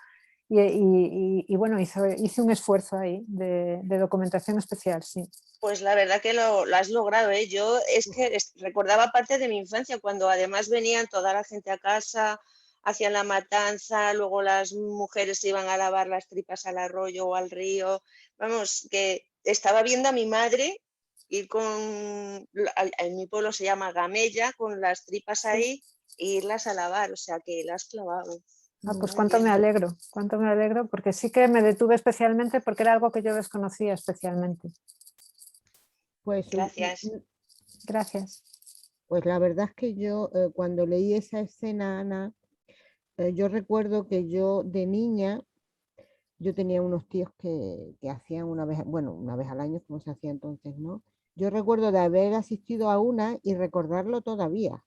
Y bueno, hice un esfuerzo ahí de documentación especial, sí. Pues la verdad que lo has logrado, ¿eh? Yo es que recordaba parte de mi infancia, cuando además venían toda la gente a casa, hacían la matanza, luego las mujeres se iban a lavar las tripas al arroyo o al río. Vamos, que estaba viendo a mi madre ir en mi pueblo se llama gamella, con las tripas ahí e irlas a lavar, o sea que las has clavado. Pues cuánto me alegro, porque sí que me detuve especialmente porque era algo que yo desconocía especialmente. Pues gracias. Gracias. Pues la verdad es que yo cuando leí esa escena, Ana, yo recuerdo que yo de niña, yo tenía unos tíos que hacían una vez al año, como se hacía entonces, ¿no? Yo recuerdo de haber asistido a una y recordarlo todavía.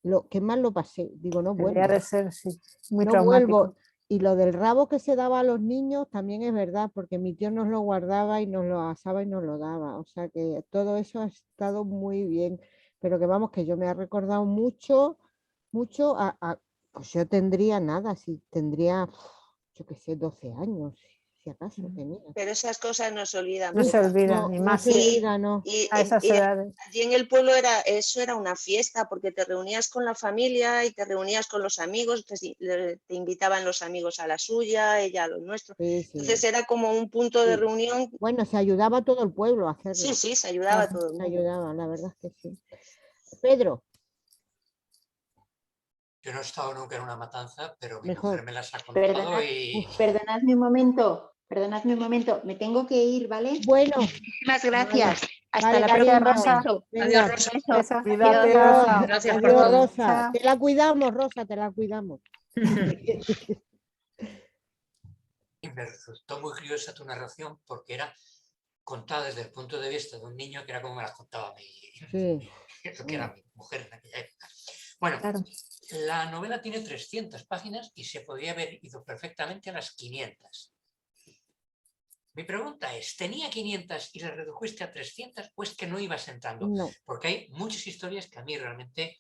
Lo que más lo pasé, digo, no vuelvo. Debería de ser, sí, muy no traumático. Vuelvo. Y lo del rabo que se daba a los niños también es verdad, porque mi tío nos lo guardaba y nos lo asaba y nos lo daba. O sea que todo eso ha estado muy bien. Pero que vamos, que yo me ha recordado mucho pues yo tendría nada, si tendría, yo qué sé, 12 años, si acaso tenía. Pero esas cosas no se olvidan. No se olvidan, ni más. No se olvida, no. A esas edades. Allí en el pueblo eso era una fiesta, porque te reunías con la familia y te reunías con los amigos, te invitaban los amigos a la suya, ella a los nuestros. Sí, sí. Entonces era como un punto de reunión. Bueno, se ayudaba a todo el pueblo a hacerlo. Sí, sí, se ayudaba a todo el mundo. Se ayudaba, la verdad es que sí. Pedro. Yo no he estado nunca en una matanza, pero mi Mejor. mujer me las ha contado y... Perdonadme un momento, me tengo que ir, ¿vale? Bueno. Muchísimas gracias. Vale. Hasta la Gracias, próxima. Rosa. Venga. Adiós, Rosa. Cuídate, Adiós, Rosa. Gracias por adiós, todo. Rosa. Te la cuidamos, Rosa, te la cuidamos. Y me resultó muy curiosa tu narración porque era contada desde el punto de vista de un niño, que era como me las contaba Sí. que era mi mujer en aquella época. Bueno, la novela tiene 300 páginas y se podría haber ido perfectamente a las 500. Mi pregunta es, ¿tenía 500 y la redujiste a 300 o es que no ibas entrando? No. Porque hay muchas historias que a mí realmente,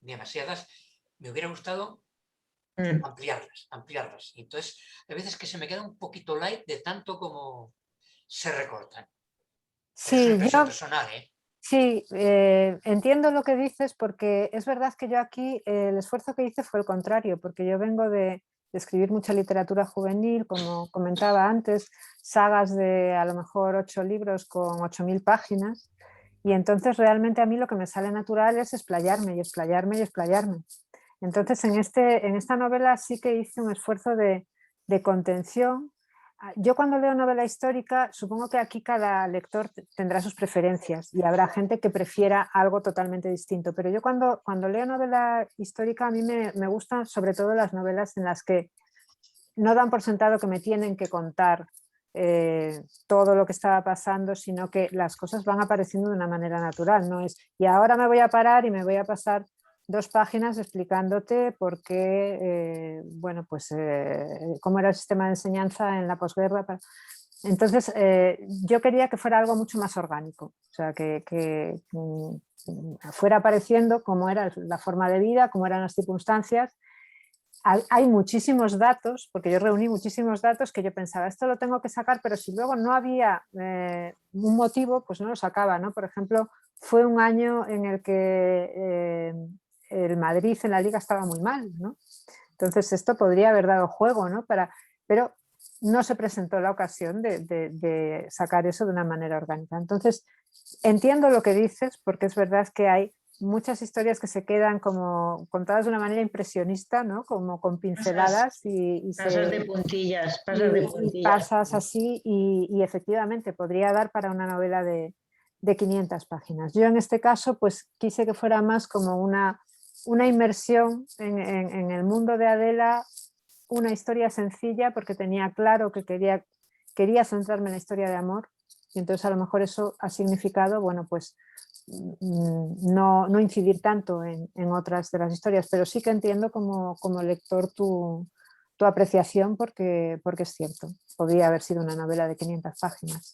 demasiadas, me hubiera gustado ampliarlas. Y entonces, hay veces que se me queda un poquito light de tanto como se recortan. Sí, es una impresión personal, ¿eh? Sí, entiendo lo que dices porque es verdad que yo aquí el esfuerzo que hice fue el contrario, porque yo vengo de escribir mucha literatura juvenil, como comentaba antes, sagas de a lo mejor 8 libros con 8000 páginas, y entonces realmente a mí lo que me sale natural es explayarme y explayarme y explayarme. Entonces en esta novela sí que hice un esfuerzo de contención. Yo cuando leo novela histórica, supongo que aquí cada lector tendrá sus preferencias y habrá gente que prefiera algo totalmente distinto, pero yo cuando leo novela histórica a mí me gustan sobre todo las novelas en las que no dan por sentado que me tienen que contar todo lo que estaba pasando, sino que las cosas van apareciendo de una manera natural, no es y ahora me voy a parar y me voy a pasar 2 páginas explicándote por qué, bueno, pues cómo era el sistema de enseñanza en la posguerra. Entonces, yo quería que fuera algo mucho más orgánico, o sea, que fuera apareciendo cómo era la forma de vida, cómo eran las circunstancias. Hay muchísimos datos, porque yo reuní muchísimos datos que yo pensaba, esto lo tengo que sacar, pero si luego no había un motivo, pues no lo sacaba, ¿no? Por ejemplo, fue un año en el que el Madrid en la Liga estaba muy mal, ¿no? Entonces esto podría haber dado juego, ¿no? Pero no se presentó la ocasión de sacar eso de una manera orgánica. Entonces entiendo lo que dices, porque es verdad que hay muchas historias que se quedan como contadas de una manera impresionista, ¿no? Como con pinceladas pasas de puntillas, pasas así y efectivamente podría dar para una novela de 500 páginas. Yo en este caso pues quise que fuera más como una inmersión en el mundo de Adela, una historia sencilla porque tenía claro que quería centrarme en la historia de amor y entonces a lo mejor eso ha significado, bueno, pues no incidir tanto en otras de las historias, pero sí que entiendo como lector tu apreciación porque es cierto, podría haber sido una novela de 500 páginas.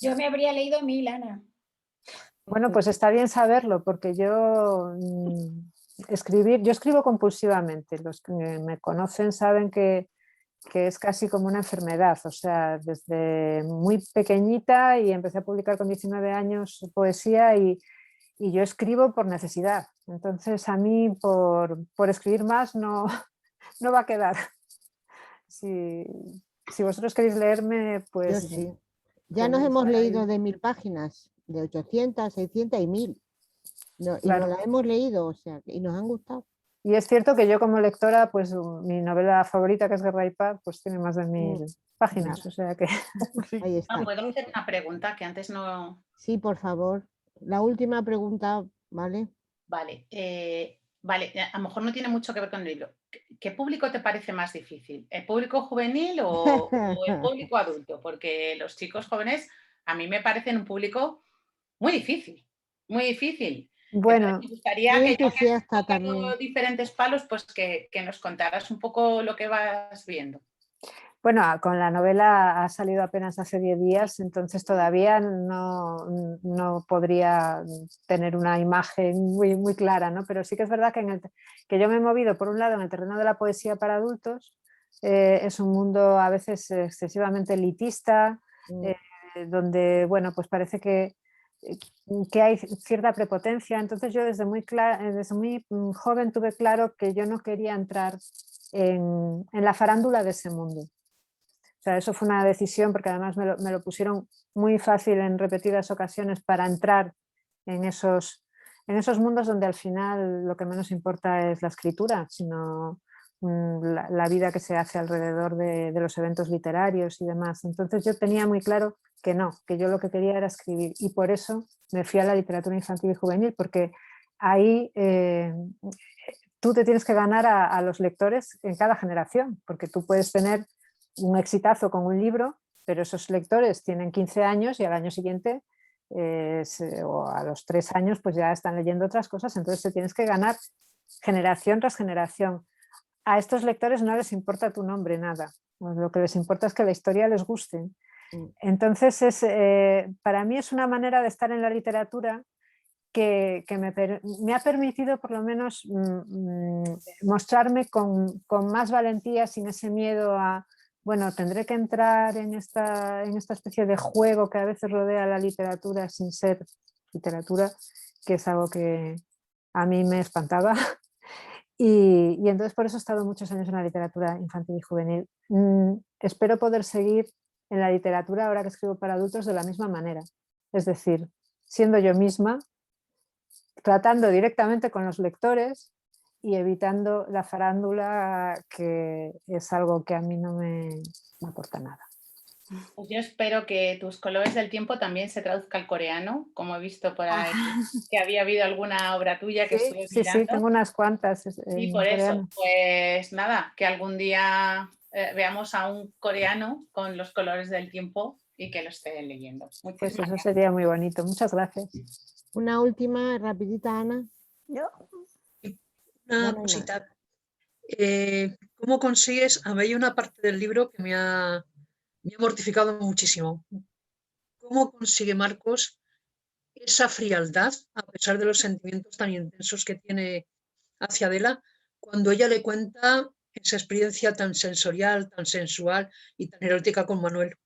Yo me habría leído 1000, Ana. Bueno, pues está bien saberlo porque yo escribo compulsivamente, los que me conocen saben que es casi como una enfermedad, o sea, desde muy pequeñita y empecé a publicar con 19 años poesía y yo escribo por necesidad, entonces a mí por escribir más no va a quedar. Si vosotros queréis leerme, pues... Yo sí. Ya nos hemos leído de 1000 páginas, de 800, 600 y 1000. No, y Claro. nos las hemos leído, o sea, y nos han gustado. Y es cierto que yo como lectora, pues mi novela favorita, que es Guerra y Paz, pues tiene más de 1000 páginas, o sea que... Ahí está. ¿Puedo hacer una pregunta que antes no...? Sí, por favor. La última pregunta, ¿vale? Vale, vale, a lo mejor no tiene mucho que ver con el libro. ¿Qué público te parece más difícil? ¿El público juvenil o el público adulto? Porque los chicos jóvenes a mí me parecen un público muy difícil, muy difícil. Bueno, entonces, me gustaría muy que ya que has entusiasta tocado también. diferentes palos, pues que nos contaras un poco lo que vas viendo. Bueno, con la novela ha salido apenas hace 10 días, entonces todavía no podría tener una imagen muy clara, ¿no? Pero sí que es verdad que yo me he movido, por un lado, en el terreno de la poesía para adultos. Es un mundo a veces excesivamente elitista, donde, bueno, pues parece que hay cierta prepotencia. Entonces yo desde muy joven tuve claro que yo no quería entrar en la farándula de ese mundo. O sea, eso fue una decisión porque además me lo pusieron muy fácil en repetidas ocasiones para entrar en esos mundos donde al final lo que menos importa es la escritura, sino la vida que se hace alrededor de los eventos literarios y demás. Entonces yo tenía muy claro que no, que yo lo que quería era escribir y por eso me fui a la literatura infantil y juvenil, porque ahí tú te tienes que ganar a los lectores en cada generación, porque tú puedes tener un exitazo con un libro pero esos lectores tienen 15 años y al año siguiente o a los 3 años pues ya están leyendo otras cosas, entonces te tienes que ganar generación tras generación. A estos lectores no les importa tu nombre, nada, lo que les importa es que la historia les guste. Entonces para mí es una manera de estar en la literatura que me ha permitido por lo menos mostrarme con más valentía, sin ese miedo a, bueno, tendré que entrar en esta especie de juego que a veces rodea la literatura sin ser literatura, que es algo que a mí me espantaba. Y entonces por eso he estado muchos años en la literatura infantil y juvenil. Espero poder seguir en la literatura ahora que escribo para adultos de la misma manera, es decir, siendo yo misma, tratando directamente con los lectores y evitando la farándula, que es algo que a mí no me aporta nada. Pues yo espero que tus colores del tiempo también se traduzca al coreano, como he visto por ahí, que había habido alguna obra tuya que estuve mirando. Sí, tengo unas cuantas. Y por eso, pues nada, que algún día veamos a un coreano con los colores del tiempo y que lo esté leyendo. Pues eso sería muy bonito. Muchas gracias. Una última, rapidita, Ana. Una cosita. ¿Cómo consigues? A mí hay una parte del libro que me ha mortificado muchísimo. ¿Cómo consigue Marcos esa frialdad, a pesar de los sentimientos tan intensos que tiene hacia Adela, cuando ella le cuenta esa experiencia tan sensorial, tan sensual y tan erótica con Manuel?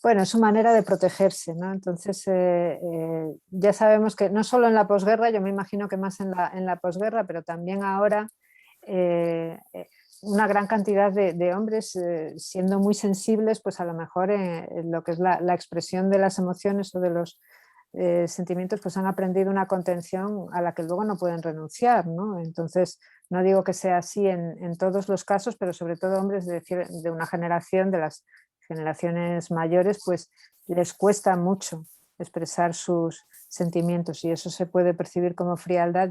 Bueno, es su manera de protegerse, ¿no? Entonces, ya sabemos que no solo en la posguerra, yo me imagino que más en la posguerra, pero también ahora, una gran cantidad de hombres siendo muy sensibles, pues a lo mejor en lo que es la expresión de las emociones o de los sentimientos, pues han aprendido una contención a la que luego no pueden renunciar, ¿no? Entonces, no digo que sea así en todos los casos, pero sobre todo hombres de una generación, de las generaciones mayores, pues les cuesta mucho expresar sus sentimientos y eso se puede percibir como frialdad.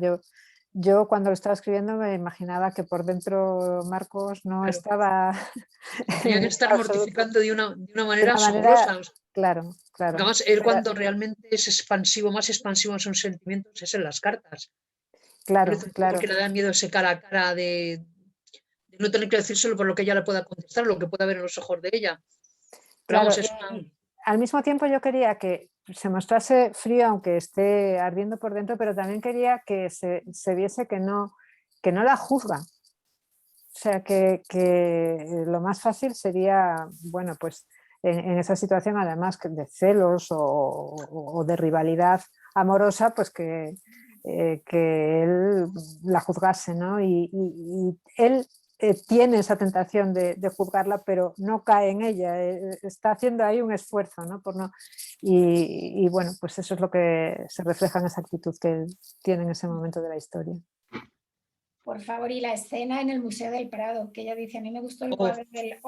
Yo cuando lo estaba escribiendo me imaginaba que por dentro Marcos no estaba... Tenía que estar mortificando de una manera asombrosa. Claro. Además, él cuando realmente es expansivo, más expansivo en sus sentimientos es en las cartas. Claro. Porque le da miedo ese cara a cara de no tener que decírselo por lo que ella le pueda contestar, lo que pueda ver en los ojos de ella. Pero claro, vamos, al mismo tiempo yo quería que se mostrase frío aunque esté ardiendo por dentro, pero también quería que se viese que no la juzga. O sea, que lo más fácil sería, bueno, pues en esa situación, además de celos o de rivalidad amorosa, pues que él la juzgase, ¿no? Y él tiene esa tentación de juzgarla, pero no cae en ella, está haciendo ahí un esfuerzo, ¿no? Y bueno, pues eso es lo que se refleja en esa actitud que él tiene en ese momento de la historia. Por favor, y la escena en el Museo del Prado, que ella dice, a mí me gustó el cuadro del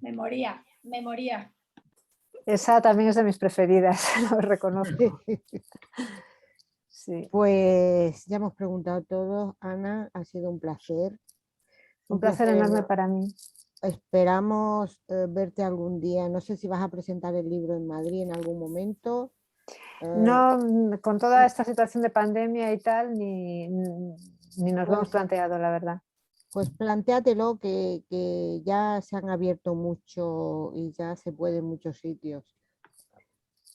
me moría. Esa también es de mis preferidas, lo reconozco. Sí. Pues ya hemos preguntado todos, Ana, ha sido un placer. Un placer enorme para mí. Esperamos verte algún día. No sé si vas a presentar el libro en Madrid en algún momento. No, con toda esta situación de pandemia y tal, ni nos lo hemos planteado, la verdad. Pues plantéatelo, que ya se han abierto mucho y ya se puede en muchos sitios.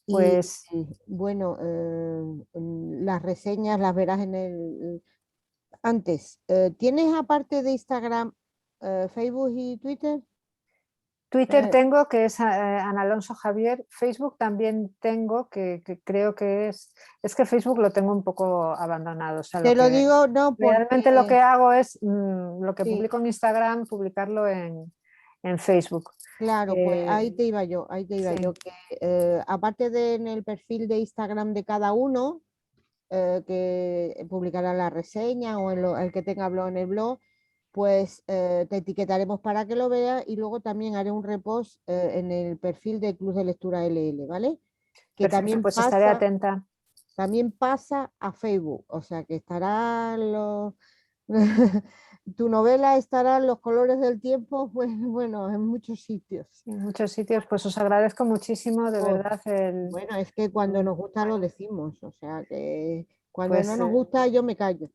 Pues bueno, las reseñas las verás en el... Antes, ¿tienes aparte de Instagram, Facebook y Twitter? Twitter tengo, que es Ana Alonso Javier. Facebook también tengo, que creo que es que Facebook lo tengo un poco abandonado. O sea, te lo digo, no, porque... Realmente lo que hago es lo que publico en Instagram, publicarlo en Facebook. Claro, pues ahí te iba yo, que aparte de en el perfil de Instagram de cada uno, que publicará la reseña o el que tenga blog en el blog, pues te etiquetaremos para que lo veas y luego también haré un repost en el perfil de Club de Lectura LL, ¿vale? Que perfecto, también pues estaré atenta. También pasa a Facebook, o sea que estarán los... tu novela estará en Los colores del tiempo, pues bueno, en muchos sitios. En muchos sitios, pues os agradezco muchísimo, de verdad. Bueno, es que cuando nos gusta lo decimos, o sea que cuando Pues, no nos gusta yo me callo,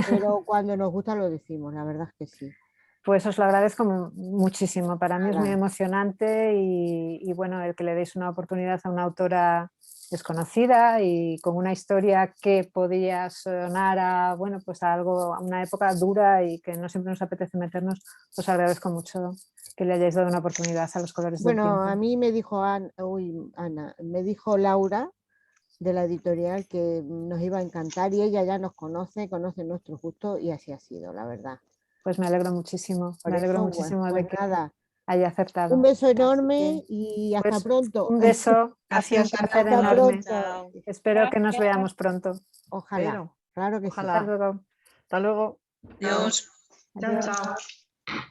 pero cuando nos gusta lo decimos, la verdad es que sí. Pues os lo agradezco muchísimo, para mí es muy Nada. emocionante y bueno, el que le deis una oportunidad a una autora desconocida y con una historia que podía sonar a, bueno, pues a algo, a una época dura y que no siempre nos apetece meternos, os agradezco mucho que le hayáis dado una oportunidad a Los colores del tiempo. Bueno, a mí me dijo Ana, me dijo Laura de la editorial que nos iba a encantar y ella ya nos conoce nuestros gustos y así ha sido, la verdad. Pues me alegro muchísimo, Por me alegro eso, muchísimo pues de que nada. haya acertado. Un beso Así enorme que, y hasta pues, pronto. un beso, ha sido un Gracias, placer Hasta enorme. pronto. Espero que nos veamos pronto. Ojalá, Pero, claro que ojalá. sí. Hasta luego. Hasta luego. Adiós. Adiós. Chao.